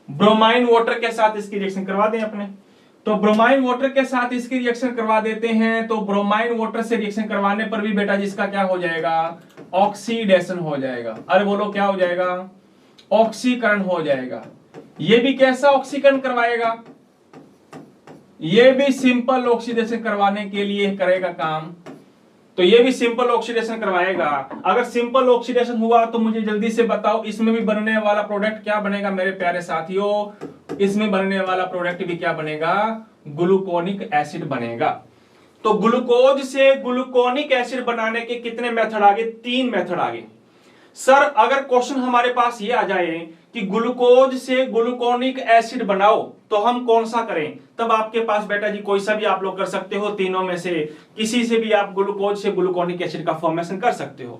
ब्रोमाइन वाटर के साथ इसकी रिएक्शन करवा दें अपने, तो ब्रोमाइन वाटर के साथ इसकी रिएक्शन करवा देते हैं, तो ब्रोमाइन वाटर से रिएक्शन करवाने पर भी बेटा जिसका क्या हो जाएगा, ऑक्सीडेशन हो जाएगा। अरे बोलो क्या हो जाएगा, ऑक्सीकरण हो जाएगा। ये भी कैसा ऑक्सीकरण करवाएगा, ये भी सिंपल ऑक्सीडेशन करवाने के लिए करेगा काम, तो ये भी सिंपल ऑक्सीडेशन करवाएगा। अगर सिंपल ऑक्सीडेशन हुआ तो मुझे जल्दी से बताओ इसमें भी बनने वाला प्रोडक्ट क्या बनेगा मेरे प्यारे साथियों, इसमें बनने वाला प्रोडक्ट भी क्या बनेगा, ग्लूकोनिक एसिड बनेगा। तो ग्लूकोज से ग्लूकोनिक एसिड बनाने के कितने मेथड आगे, 3 मेथड आगे। सर अगर क्वेश्चन हमारे पास ये आ जाए कि ग्लूकोज से ग्लूकोनिक एसिड बनाओ तो हम कौन सा करें, तब आपके पास बेटा जी कोई सा भी आप लोग कर सकते हो, तीनों में से किसी से भी आप ग्लूकोज से ग्लूकोनिक एसिड का फॉर्मेशन कर सकते हो।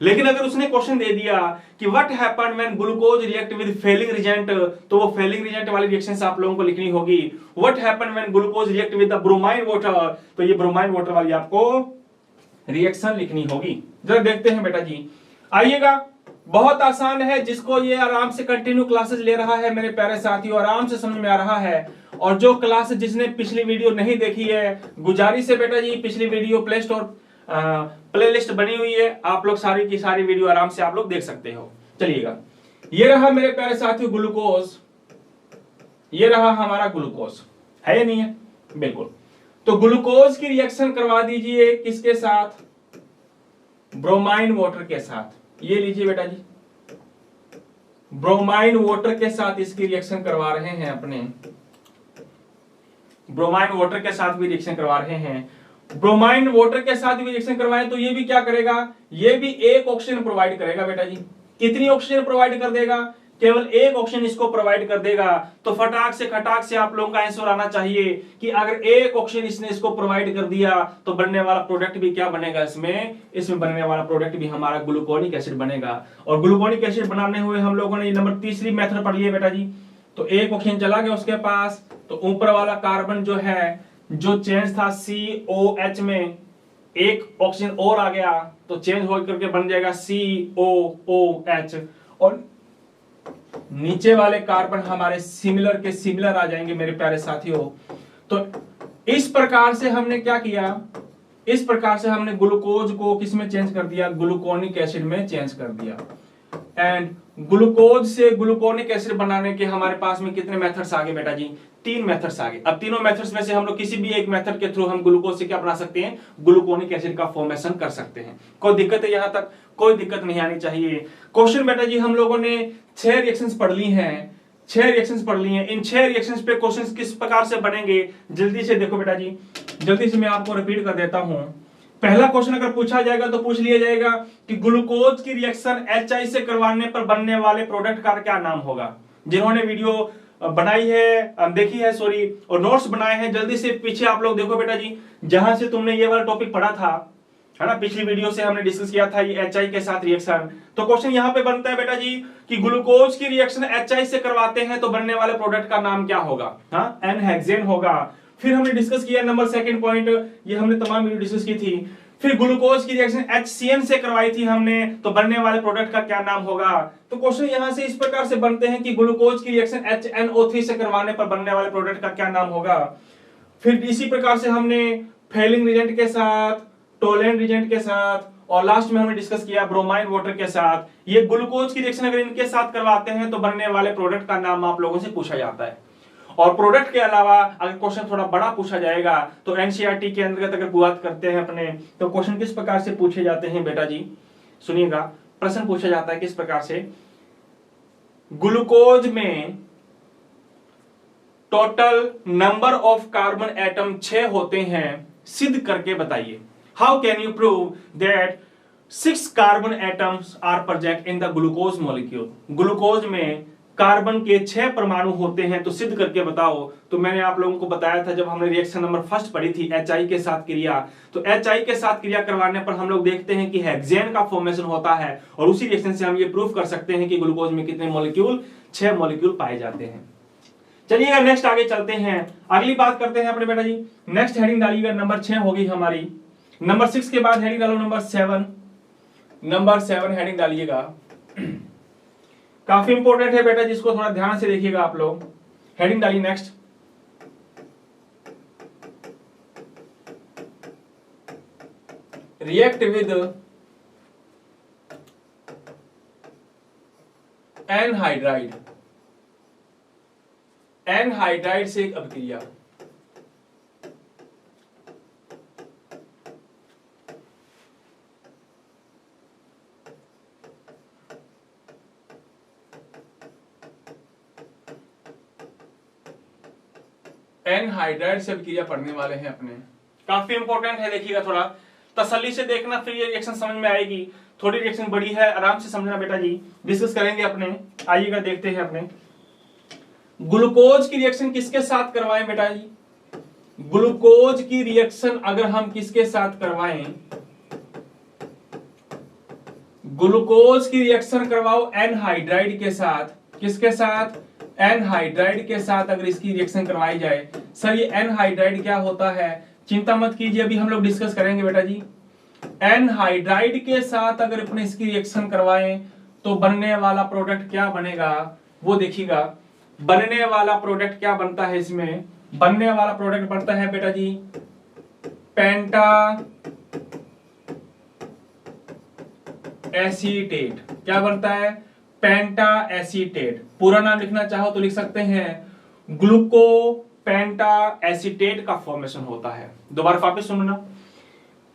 लेकिन अगर उसने क्वेश्चन दे दिया कि what happened when glucose react with Fehling reagent, तो वो फेलिंग रिएजेंट वाली रिएक्शंस आप लोगों को लिखनी होगी। What happened when glucose react with the bromine water, तो ये ब्रोमाइन वाटर वाली आपको रिएक्शन लिखनी होगी। जरा देखते हैं बेटा जी, आइएगा, बहुत आसान है, जिसको ये आराम से कंटिन्यू क्लासेस ले रहा है मेरे प्यारे साथियों, आराम से समझ में आ रहा है। और जो क्लास जिसने पिछली वीडियो नहीं देखी है, गुजारिश है बेटा जी पिछली वीडियो प्ले स्टोर प्लेलिस्ट बनी हुई है, आप लोग सारी की सारी वीडियो आराम से आप लोग देख सकते हो। चलिएगा, ये रहा मेरे प्यारे साथियों ग्लूकोज, ये रहा हमारा ग्लूकोज, है या नहीं है, बिल्कुल। तो ग्लूकोज की रिएक्शन करवा दीजिए किसके साथ, ब्रोमाइन वाटर के साथ। ये लीजिए बेटा जी, ब्रोमाइन वाटर के साथ इसकी रिएक्शन करवा रहे हैं अपने, ब्रोमाइन वाटर के साथ भी रिएक्शन करवा रहे हैं। ब्रोमाइन वाटर के साथ भी रिएक्शन करवाएं तो ये भी क्या करेगा, ये भी एक ऑक्सीजन प्रोवाइड करेगा बेटा जी। कितनी ऑक्सीजन प्रोवाइड कर देगा, केवल एक ऑक्सीजन इसको प्रोवाइड कर देगा। तो फटाक से आप लोगों का आंसर आना चाहिए कि अगर एक ऑक्सीजन इसने इसको प्रोवाइड कर दिया तो बनने वाला प्रोडक्ट भी क्या बनेगा, इसमें बनने वाला प्रोडक्ट भी हमारा ग्लूकोनिक एसिड बनेगा। और ग्लूकोनिक एसिड बनाने हुए हम लोगों ने नंबर तीसरी मेथड पढ़ी है बेटा जी। तो एक ऑक्सीजन चला गया उसके पास, तो ऊपर वाला कार्बन जो है, जो चेंज था COH में, एक ऑक्सीजन और आ गया तो चेंज हो करके बन जाएगा COOH, और नीचे वाले कार्बन हमारे सिमिलर के सिमिलर आ जाएंगे मेरे प्यारे साथियों। तो इस प्रकार से हमने क्या किया, इस प्रकार से हमने ग्लूकोज को किस में चेंज कर दिया, ग्लूकोनिक एसिड में चेंज कर दिया। एंड ग्लूकोज से ग्लूकोनिक एसिड बनाने के हमारे पास में कितने मेथड्स आ गए बेटा जी, 3 मेथड्स आ गए। अब तीनों मेथड्स में से हम लोग किसी भी एक मेथड के थ्रू हम ग्लूकोज से क्या बना सकते हैं, ग्लूकोनिक एसिड का फॉर्मेशन कर सकते हैं। कोई दिक्कत है यहां तक, कोई दिक्कत नहीं आनी चाहिए। क्वेश्चन बेटा जी हम लोगों ने 6 रिएक्शंस पढ़ ली हैं, 6 रिएक्शंस पढ़ ली हैं। इन 6 रिएक्शंस पे क्वेश्चंस किस प्रकार से बनेंगे जल्दी से देखो बेटा जी, जल्दी से मैं आपको रिपीट कर देता हूं। पहला क्वेश्चन अगर पूछा जाएगा तो पूछ लिया जाएगा कि ग्लूकोज की रिएक्शन HI से करवाने पर बनने वाले प्रोडक्ट का क्या नाम होगा। जिन्होंने वीडियो बनाई है, देखी है सॉरी, और नोट्स बनाए हैं, जल्दी से पीछे आप लोग देखो बेटा जी, जहां से तुमने ये वाला टॉपिक पढ़ा था, है ना, पिछली वीडियो से हमने डिस्कस किया था ये HI के साथ रिएक्शन। तो क्वेश्चन यहां पे बनता है बेटा जी कि ग्लूकोज की रिएक्शन HI से करवाते हैं तो बनने वाले प्रोडक्ट का नाम क्या होगा, हाँ, N-हेक्सेन होगा। फिर हमने डिस्कस किया नंबर सेकंड पॉइंट, ये हमने तमाम वीडियो डिस्कस की थी। फिर ग्लूकोज की रिएक्शन HCN से करवाई थी हमने, तो बनने वाले प्रोडक्ट का क्या नाम होगा। तो क्वेश्चन यहां से इस प्रकार से बनते हैं कि ग्लूकोज की रिएक्शन HNO3 से करवाने पर बनने वाले प्रोडक्ट का क्या नाम होगा। फिर इसी प्रकार से हमने फेलिंग रिएजेंट के साथ, टोलेंट रिएजेंट के साथ, और लास्ट में हमने डिस्कस किया ब्रोमाइन वाटर के साथ। ये ग्लूकोज की रिएक्शन अगर इनके साथ करवाते हैं तो बनने वाले प्रोडक्ट का नाम आप लोगों से पूछा जाता है। और प्रोडक्ट के अलावा अगर क्वेश्चन थोड़ा बड़ा पूछा जाएगा तो एनसीईआरटी के अंतर्गत अगर बात करते हैं अपने, तो क्वेश्चन किस प्रकार से पूछे जाते हैं बेटा जी, सुनिएगा। प्रश्न पूछा जाता है किस प्रकार से, ग्लूकोज में total number of carbon atom 6 होते हैं, सिद्ध करके बताइए। How can you prove that 6 carbon atoms are present in the glucose molecule. Glucose में कार्बन के 6 परमाणु होते हैं, तो सिद्ध करके बताओ। तो मैंने आप लोगों को बताया था जब हमने रिएक्शन नंबर फर्स्ट पढ़ी थी HI के साथ क्रिया, तो HI के साथ क्रिया करवाने पर हम लोग देखते हैं कि हेक्सेन का फॉर्मेशन होता है, और उसी रिएक्शन से हम ये प्रूव कर सकते हैं कि ग्लूकोज में कितने मॉलिक्यूल, 6 मॉलिक्यूल पाए जाते हैं। चलिएगा नेक्स्ट आगे चलते हैं, अगली बात करते हैं अपने बेटा जी। नेक्स्ट हेडिंग डालिएगा, नंबर 6 होगी हमारी नंबर 6 के बाद हेडिंग डालो नंबर 7। नंबर 7 हेडिंग डालिएगा, काफी इंपॉर्टेंट है बेटा, जिसको थोड़ा ध्यान से देखिएगा आप लोग। हेडिंग डालिए next, react with anhydride. Anhydride से एक अभिक्रिया। एनहाइड्राइड से अभिक्रिया पढ़ने वाले हैं अपने, काफी इंपॉर्टेंट है, देखिएगा थोड़ा तसल्ली से देखना, फिर ये रिएक्शन समझ में आएगी। थोड़ी रिएक्शन बड़ी है, आराम से समझना बेटा जी, डिस्कस करेंगे अपने। आइएगा देखते हैं अपने, ग्लूकोज की रिएक्शन किसके साथ करवाएं बेटा जी? ग्लूकोज की रिएक्शन अगर हम किसके साथ करवाएं, ग्लूकोज की रिएक्शन करवाओ एनहाइड्राइड के साथ। किसके साथ? एनहाइड्राइड के साथ अगर इसकी रिएक्शन करवाई जाए। सर ये एनहाइड्राइड क्या होता है? चिंता मत कीजिए, अभी हम लोग डिस्कस करेंगे बेटा जी। एनहाइड्राइड के साथ अगर अपने इसकी रिएक्शन करवाएं तो बनने वाला प्रोडक्ट क्या बनेगा वो देखिएगा। बनने वाला प्रोडक्ट क्या बनता है इसमें? बनने वाला प्रोडक्ट बनता है बेटा जी पेंटा एसीटेट। क्या बनता है? पेंटा एसीटेट। पूरा नाम लिखना चाहो तो लिख सकते हैं, ग्लूको पेंटा एसीटेट का फॉर्मेशन होता है। दोबारा वापस सुनना,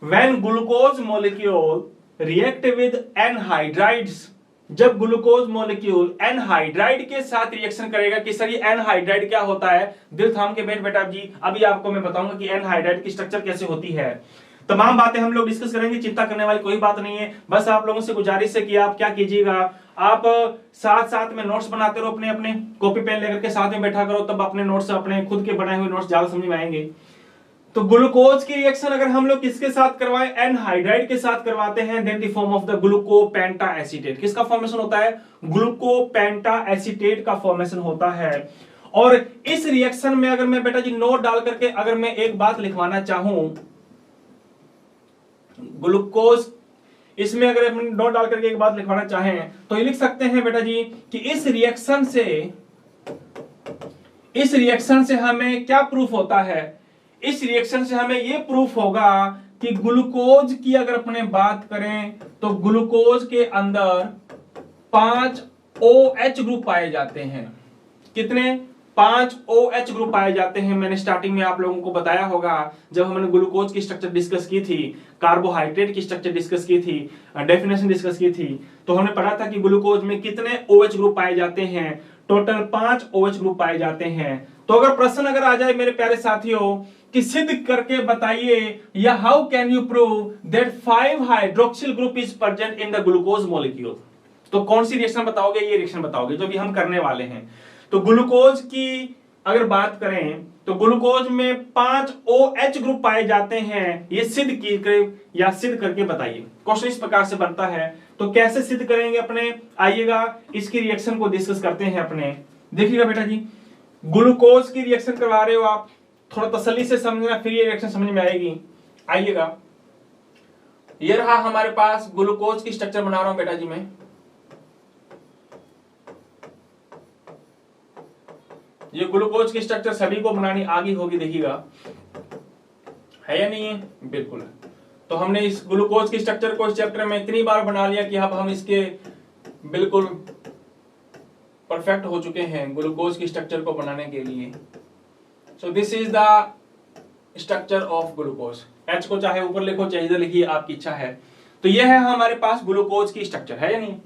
when glucose molecule react with anhydrides, जब ग्लूकोज मॉलिक्यूल एनहाइड्राइड के साथ रिएक्शन करेगा कि सर ये एनहाइड्राइड क्या होता है, दिल थाम के बैठ बेटा जी, अभी आपको मैं बताऊंगा कि एनहाइड्राइड की स्ट्रक्चर कैसे होती है। तमाम बातें हम लोग डिस्कस करेंगे, चिंता करने वाली कोई बात नहीं है। बस आप लोगों से गुजारिश है कि आप क्या कीजिएगा, आप साथ साथ में नोट्स बनाते रहो, अपने अपने कॉपी पेन लेकर के साथ में बैठा करो, तब अपने नोट्स, अपने खुद के बनाए हुए नोट्स ज्यादा समझ में आएंगे। तो ग्लूकोज की रिएक्शन अगर हम लोग किसके साथ करवाएं, एनहाइड्राइड के साथ करवाते हैं, then the form of the glucopenta acetate. किसका फॉर्मेशन होता है? ग्लूकोपेंटा एसीटेट का फॉर्मेशन होता है। और इस रिएक्शन में अगर मैं बेटा जी नोट डाल करके अगर मैं एक बात लिखवाना चाहूं, ग्लूकोज इसमें अगर हम नोट डाल करके एक बात लिखवाना चाहें तो ये लिख सकते हैं बेटा जी कि इस रिएक्शन से हमें क्या प्रूफ होता है? इस रिएक्शन से हमें यह प्रूफ होगा कि ग्लूकोज की अगर अपने बात करें तो ग्लूकोज के अंदर 5 OH ग्रुप पाए जाते हैं। कितने? 5 OH ग्रुप पाए जाते हैं। मैंने स्टार्टिंग में आप लोगों को बताया होगा जब हमने ग्लूकोज की स्ट्रक्चर डिस्कस की थी, कार्बोहाइड्रेट की स्ट्रक्चर डिस्कस की थी, डेफिनेशन डिस्कस की थी, तो हमने पढ़ा था कि ग्लूकोज में कितने OH ग्रुप पाए जाते हैं। टोटल 5 OH ग्रुप पाए जाते हैं। तो अगर प्रश्न अगर आ जाए मेरे प्यारे साथियों कि सिद्ध करके बताइए, या how can you prove that 5 hydroxyl group is present in the glucose molecule, तो कौन सी रिएक्शन बताओगे? ये रिएक्शन बताओगे जो भी हम करने वाले हैं। तो ग्लूकोज की अगर बात करें तो ग्लूकोज में 5 OH ग्रुप पाए जाते हैं, ये सिद्ध करके बताइए। क्वेश्चन इस प्रकार से बनता है, तो कैसे सिद्ध करेंगे अपने, आइएगा इसकी रिएक्शन को डिस्कस करते हैं अपने। देखिएगा बेटा जी, ग्लूकोज की रिएक्शन करवा रहे हो आप, थोड़ा तसल्ली से समझना, फिर ये रिएक्शन समझ में आएगी। आइएगा, ये रहा हमारे पास ग्लूकोज की स्ट्रक्चर बना रहा हूं बेटा जी मैं। ये ग्लूकोज की स्ट्रक्चर सभी को बनानी आगे होगी, देखिएगा है या नहीं है? बिल्कुल। तो हमने इस ग्लूकोज की स्ट्रक्चर को इस चैप्टर में इतनी बार बना लिया कि अब हम इसके बिल्कुल परफेक्ट हो चुके हैं ग्लूकोज की स्ट्रक्चर को बनाने के लिए। सो this is the structure of glucose. H को चाहे ऊपर लिखो चाहे इधर लिखिए, आपकी इच्छा है। तो यह है हमारे पास ग्लूकोज की स्ट्रक्चर, है या नहीं?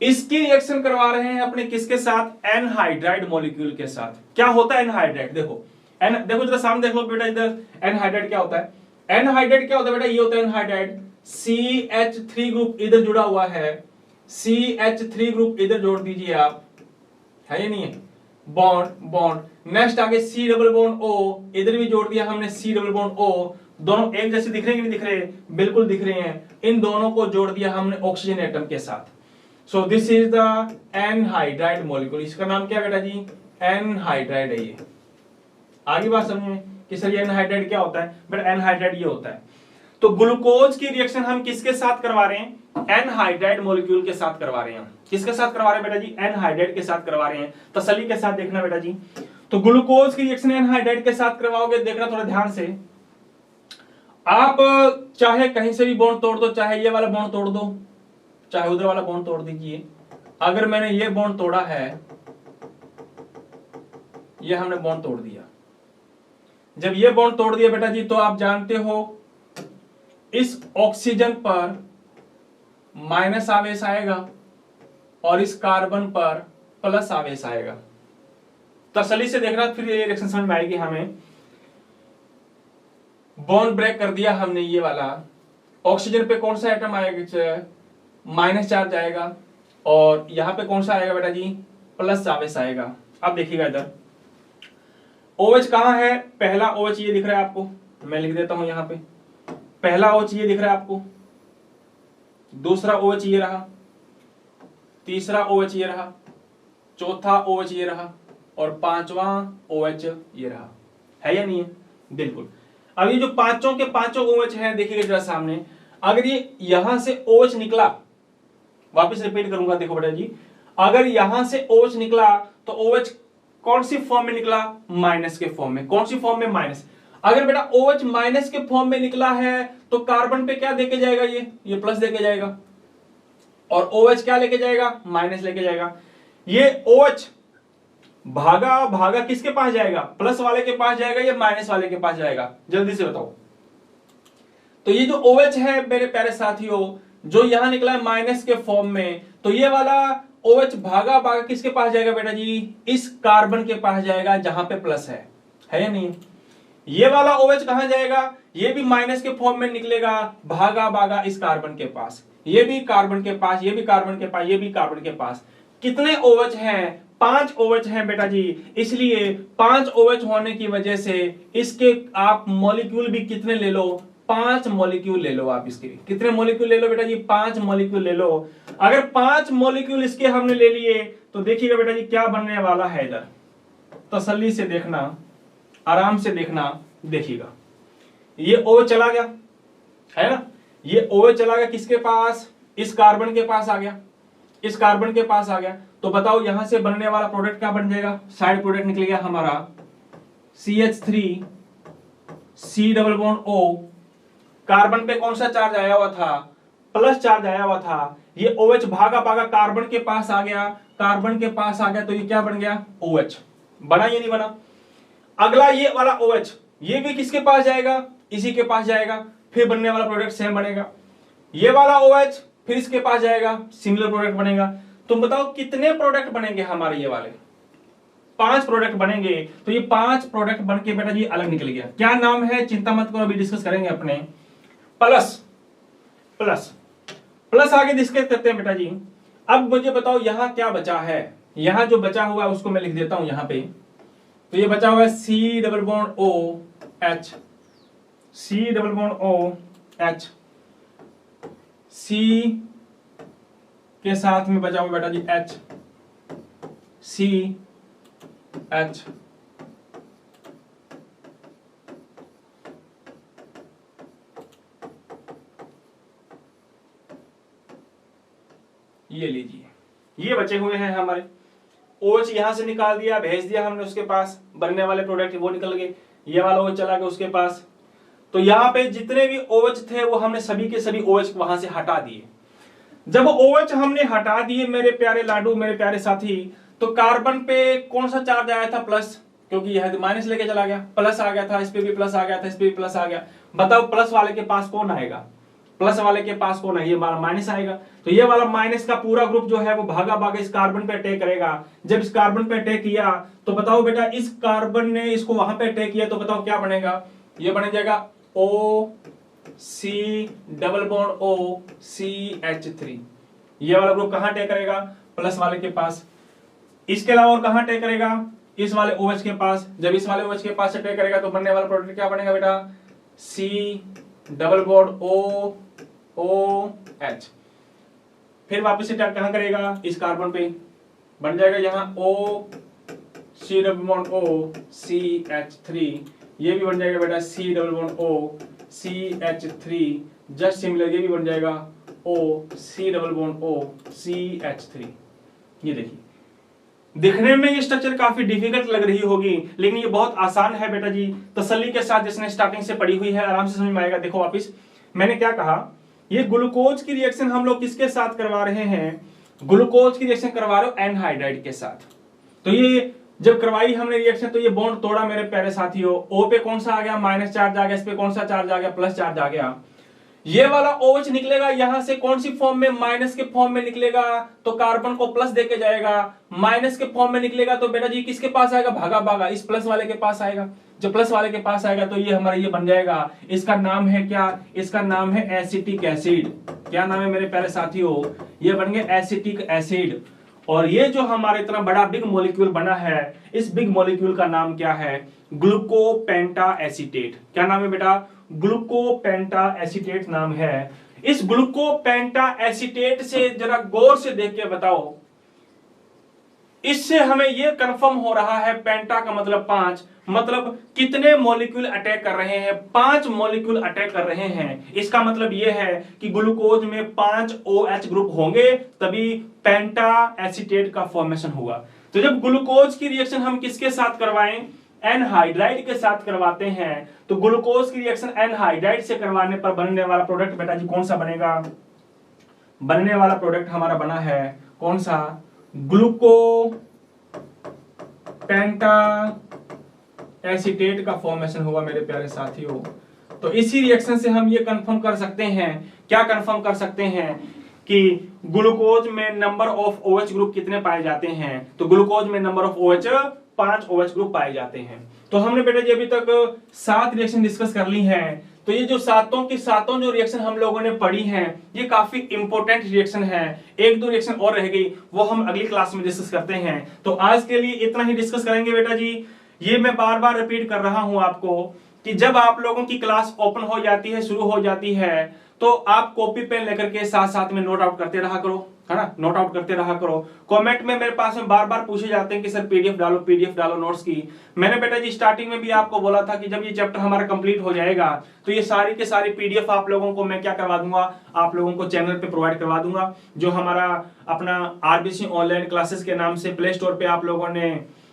इसकी रिएक्शन करवा रहे हैं अपने किसके साथ? एनहाइड्राइड मॉलिक्यूल के साथ। क्या होता है एनहाइड्राइड? देखो जरा सामने देख लो बेटा, इधर एनहाइड्राइड क्या होता है? एनहाइड्राइड क्या होता है बेटा? ये होता है एनहाइड्राइड, CH3 ग्रुप इधर जुड़ा हुआ है, CH3 ग्रुप इधर जोड़ दीजिए आप, है या नहीं है? बॉन्ड बॉन्ड, नेक्स्ट आगे C डबल बॉन्ड O, इधर भी जोड़ दिया हमने C डबल बॉन्ड O। दोनों एक जैसे दिख रहे हैं कि नहीं दिख रहे? बिल्कुल दिख रहे हैं। इन दोनों को जोड़ दिया हमने ऑक्सीजन एटम के साथ। सो this is the anhydride molecule. इसका नाम क्या बेटा जी? एनहाइड्राइड है ये। आगे बात समझिए कि सर ये एनहाइड्राइड क्या होता है? बेटा एनहाइड्राइड ये होता है। तो ग्लूकोज की रिएक्शन हम किसके साथ करवा रहे हैं? एनहाइड्राइड मॉलिक्यूल के साथ करवा रहे हैं। किसके साथ करवा रहे हैं बेटा जी? एनहाइड्राइड के साथ करवा रहे हैं। तसल्ली के साथ देखना बेटा जी। तो ग्लूकोज की रिएक्शन एनहाइड्राइड के साथ करवाओगे, देखना थोड़ा ध्यान से। आप चाहे कहीं से भी बॉन्ड तोड़ दो, चाहे ये वाला बॉन्ड तोड़ दो, चाहे उधर वाला बॉन्ड तोड़ दीजिए। अगर मैंने ये बॉन्ड तोड़ा है, ये हमने बॉन्ड तोड़ दिया, जब ये बॉन्ड तोड़ दिया बेटा जी, तो आप जानते हो इस ऑक्सीजन पर माइनस आवेश आएगा और इस कार्बन पर प्लस आवेश आएगा। तसल्ली से देखना, फिर ये रिएक्शन समझ में आएगी हमें। बॉन्ड ब्रेक कर दिया हमने, ये वाला ऑक्सीजन पे कौन सा एटम आएगा? माइनस चार्ज आएगा, और यहां पे कौन सा आएगा बेटा जी? प्लस आवेश आएगा। अब देखिएगा इधर OH कहां है? पहला OH ये दिख रहा है आपको, मैं लिख देता हूं यहां पे। पहला OH ये दिख रहा है आपको, दूसरा OH ये रहा, तीसरा OH ये रहा, चौथा OH ये रहा, और पांचवा OH ये रहा। है या नहीं है? बिल्कुल। अब ये जो पांचों के पांचों OH है, देखिएगा जरा सामने। अगर ये यहां से OH निकला, वापस रिपीट करूंगा, देखो बेटा जी, अगर यहां से OH निकला तो OH कौन सी फॉर्म में निकला? माइनस के फॉर्म में। कौन सी फॉर्म में? माइनस। अगर बेटा OH माइनस के फॉर्म में निकला है तो कार्बन पे क्या देके जाएगा? ये प्लस देके जाएगा, और OH क्या लेके जाएगा? माइनस लेके जाएगा। ये OH भागा भागा किसके पास जाएगा? प्लस वाले के पास जाएगा या माइनस वाले के पास जाएगा? जल्दी से बताओ। तो ये जो OH है मेरे प्यारे साथियों, जो यहां निकला है माइनस के फॉर्म में, तो ये वाला OH भागा भागा किसके पास जाएगा बेटा जी? इस कार्बन के पास जाएगा जहां पे प्लस है या नहीं? ये वाला OH कहां जाएगा? ये भी माइनस के फॉर्म में निकलेगा, भागा भागा इस कार्बन के पास, ये भी कार्बन के पास, ये भी कार्बन के पास, ये भी कार्बन के पास। कितने OH हैं? 5 OH हैं बेटा जी। इसलिए 5 OH होने की वजह से इसके आप मॉलिक्यूल भी कितने ले लो? 5 मॉलिक्यूल ले लो आप इसके। कितने मॉलिक्यूल ले लो बेटा जी? 5 मॉलिक्यूल ले लो। अगर 5 मॉलिक्यूल इसके हमने ले लिए तो देखिएगा बेटा जी क्या बनने वाला है। इधर तसल्ली से देखना, आराम से देखना, देखिएगा ये O चला गया है ना, ये OH चला गया किसके पास? इस कार्बन के पास आ गया, इस कार्बन के पास आ गया। तो बताओ यहां से बनने वाला प्रोडक्ट क्या बन जाएगा? साइड प्रोडक्ट निकल गया हमारा CH3 C double bond O। Carbon पे कौन सा चार्ज आया हुआ था? प्लस चार्ज आया हुआ था। ये OH भागा भागा कार्बन के पास आ गया, कार्बन के पास आ गया, तो ये क्या बन गया? OH। बना या नहीं बना? अगला ये वाला OH, ये भी किसके पास जाएगा? इसी के पास जाएगा, फिर बनने वाला प्रोडक्ट सेम बनेगा। ये वाला OH फिर इसके पास जाएगा, सिमिलर प्रोडक्ट बनेगा। तुम बताओ कितने प्रोडक्ट बनेंगे हमारे? ये वाले 5 प्रोडक्ट बनेंगे। तो ये 5 प्रोडक्ट बन के बेटा जी अलग निकल गया। क्या नाम है? चिंता मत करो, अभी डिस्कस करेंगे अपने। प्लस प्लस प्लस आगे डिस्कस करते हैं बेटा जी। अब मुझे बताओ यहां क्या बचा है? यहां जो बचा हुआ है उसको मैं लिख देता हूं यहां पे। तो ये बचा हुआ है C double bond OH, C double bond OH, C के साथ में बचा हुआ बेटा जी H, CH। ये लीजिए, ये बचे हुए हैं हमारे। OH यहां से निकाल दिया, भेज दिया हमने उसके पास, बनने वाले प्रोडक्ट वो निकल गए। ये वाला OH चला गया उसके पास। तो यहां पे जितने भी OH थे वो हमने सभी के सभी OH वहां से हटा दिए। जब OH हमने हटा दिए मेरे प्यारे लाडू, मेरे प्यारे साथी, तो कार्बन पे कौन सा चार्ज आया था? प्लस, क्योंकि यह माइनस लेके चला गया, प्लस आ गया था, इस पे भी प्लस आ गया था, इस पे भी प्लस आ गया। बताओ प्लस वाले के पास कौन आएगा? प्लस वाले के पास कौन है? ये माइनस आएगा। तो ये वाला माइनस का पूरा ग्रुप जो है वो भागा भागा इस कार्बन पे अटैक करेगा। जब इस कार्बन पे अटैक किया तो बताओ बेटा, इस कार्बन ने इसको वहां पे अटैक किया, तो बताओ क्या बनेगा? ये बन जाएगा OC डबल बॉन्ड OCH3। ये वाला ग्रुप कहां अटैक करेगा? प्लस वाले के पास। इसके अलावा और कहां अटैक करेगा? इस वाले OH के पास। जब इस वाले OH के पास अटैक करेगा तो बनने वाला प्रोडक्ट क्या बनेगा बेटा? C double bond OH। फिर वापस से अटैक कहां करेगा? इस कार्बन पे, बन जाएगा यहां OC डबल बॉन्ड OCH3। ये भी बन जाएगा बेटा C double bond CH3, just similar ये भी बन जाएगा O C double bond O CH3। ये देखिए, दिखने में ये स्ट्रक्चर काफी डिफिकल्ट लग रही होगी, लेकिन ये बहुत आसान है बेटा जी। तसल्ली के साथ जिसने स्टार्टिंग से पढ़ी हुई है आराम से समझ में आएगा। देखो वापिस मैंने क्या कहा, ये ग्लूकोज की रिएक्शन हम लोग किसके साथ करवा रहे हैं, ग्लूकोज की रिएक्शन करवा रहे हो एनहाइड्राइड के साथ। तो ये जब करवाई हमने रिएक्शन तो ये बॉन्ड तोड़ा मेरे प्यारे साथियों, O पे कौन सा आ गया, माइनस चार्ज आ गया, इस पे कौन सा चार्ज आ गया, प्लस चार्ज आ गया। ये वाला OH निकलेगा यहां से कौन सी फॉर्म में, माइनस के फॉर्म में निकलेगा, तो कार्बन को प्लस देके जाएगा। माइनस के फॉर्म में निकलेगा तो बेटा जी किसके पास आएगा, भागा भागा इस प्लस वाले के पास आएगा। जब प्लस वाले के पास आएगा तो ये हमारा ये बन जाएगा, इसका नाम है क्या, इसका नाम है एसिटिक एसिड। क्या नाम है मेरे प्यारे साथियों, ये बन गया एसिटिक एसिड। और ये जो हमारे इतना बड़ा बिग मॉलिक्यूल बना है, इस बिग मॉलिक्यूल का नाम क्या है, ग्लूकोपेंटा एसीटेट। क्या नाम है बेटा, ग्लूकोपेंटा एसीटेट नाम है। इस ग्लूकोपेंटा एसीटेट से जरा गौर से देख के बताओ, इससे हमें यह कंफर्म हो रहा है, पेंटा का मतलब 5, मतलब कितने मॉलिक्यूल अटैक कर रहे हैं, 5 मॉलिक्यूल अटैक कर रहे हैं। इसका मतलब यह है कि ग्लूकोज में 5 OH ग्रुप होंगे तभी पेंटा एसीटेट का फॉर्मेशन हुआ। तो जब ग्लूकोज की रिएक्शन हम किसके साथ करवाएं, एनहाइड्राइड के साथ करवाते हैं, तो ग्लूकोज की रिएक्शन एनहाइड्राइड से करवाने पर बनने वाला प्रोडक्ट बेटा जी कौन सा बनेगा, बनने वाला प्रोडक्ट हमारा बना है कौन सा, ग्लूकोपेंटा एसीटेट का फॉर्मेशन हुआ मेरे प्यारे साथियों। तो इसी रिएक्शन से हम ये कंफर्म कर सकते हैं, क्या कंफर्म कर सकते हैं कि ग्लूकोज में नंबर ऑफ OH ग्रुप कितने पाए जाते हैं। तो ग्लूकोज में number of OH 5 OH group पाए जाते हैं। तो हमने बेटा जी अभी तक 7 रिएक्शन डिस्कस कर ली हैं। तो ये जो सातों की सातों जो रिएक्शन हम लोगों ने पढ़ी हैं, ये काफी इंपॉर्टेंट रिएक्शन है। 1-2 रिएक्शन और रह गई, वो हम अगली क्लास में डिस्कस करते हैं। तो आज के लिए इतना ही डिस्कस करेंगे बेटा जी। ये मैं बार बार रिपीट कर रहा हूं आपको कि जब आप लोगों की क्लास ओपन हो जाती है, शुरू हो जाती है, तो आप कॉपी पेन लेकर के साथ साथ में नोट आउट करते रहा करो, है ना, नोट आउट करते रहा करो। कमेंट में मेरे पास में बार बार पूछे जाते हैं कि सर पीडीएफ डालो नोट्स की। मैंने बेटा जी स्टार्टिंग में भी आपको बोला था कि जब ये चैप्टर हमारा कंप्लीट हो जाएगा तो ये सारी के सारी पीडीएफ आप लोगों को मैं क्या करवा दूंगा, आप लोगों को चैनल पे प्रोवाइड करवा दूंगा। जो हमारा अपना आरबीसी ऑनलाइन क्लासेस के नाम से प्ले स्टोर पे आप लोगों ने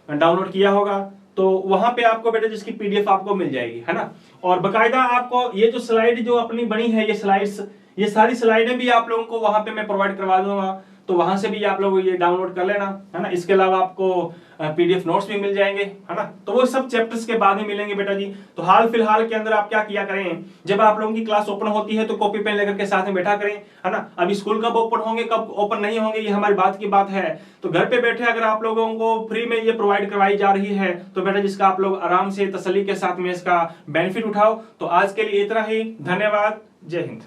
डाउनलोड किया होगा, तो वहां पे आपको बेटा जिसकी पीडीएफ आपको मिल जाएगी, है ना। और बकायदा आपको ये जो स्लाइड जो अपनी बनी है, ये स्लाइड्स, ये सारी स्लाइडें भी आप लोगों को वहां पे मैं प्रोवाइड करवा दूंगा, तो वहां से भी आप लोग ये डाउनलोड कर लेना, है ना। इसके अलावा आपको पीडीएफ नोट्स भी मिल जाएंगे, है ना। तो वो सब चैप्टर्स के बाद में मिलेंगे बेटा जी। तो हाल फिलहाल के अंदर आप क्या किया करें, जब आप लोगों की क्लास ओपन होती है तो कॉपी पेन लेकर के साथ में बैठा करें, है ना। अभी स्कूल कब ओपन होंगे कब ओपन नहीं होंगे ये हमारी बात की बात है। तो घर पे बैठे अगर आप लोगों को फ्री में ये प्रोवाइड करवाई जा रही है तो बेटा जिसका आप लोग आराम से तसल्ली के साथ में इसका बेनिफिट उठाओ। तो आज के लिए इतना ही, धन्यवाद, जय हिंद।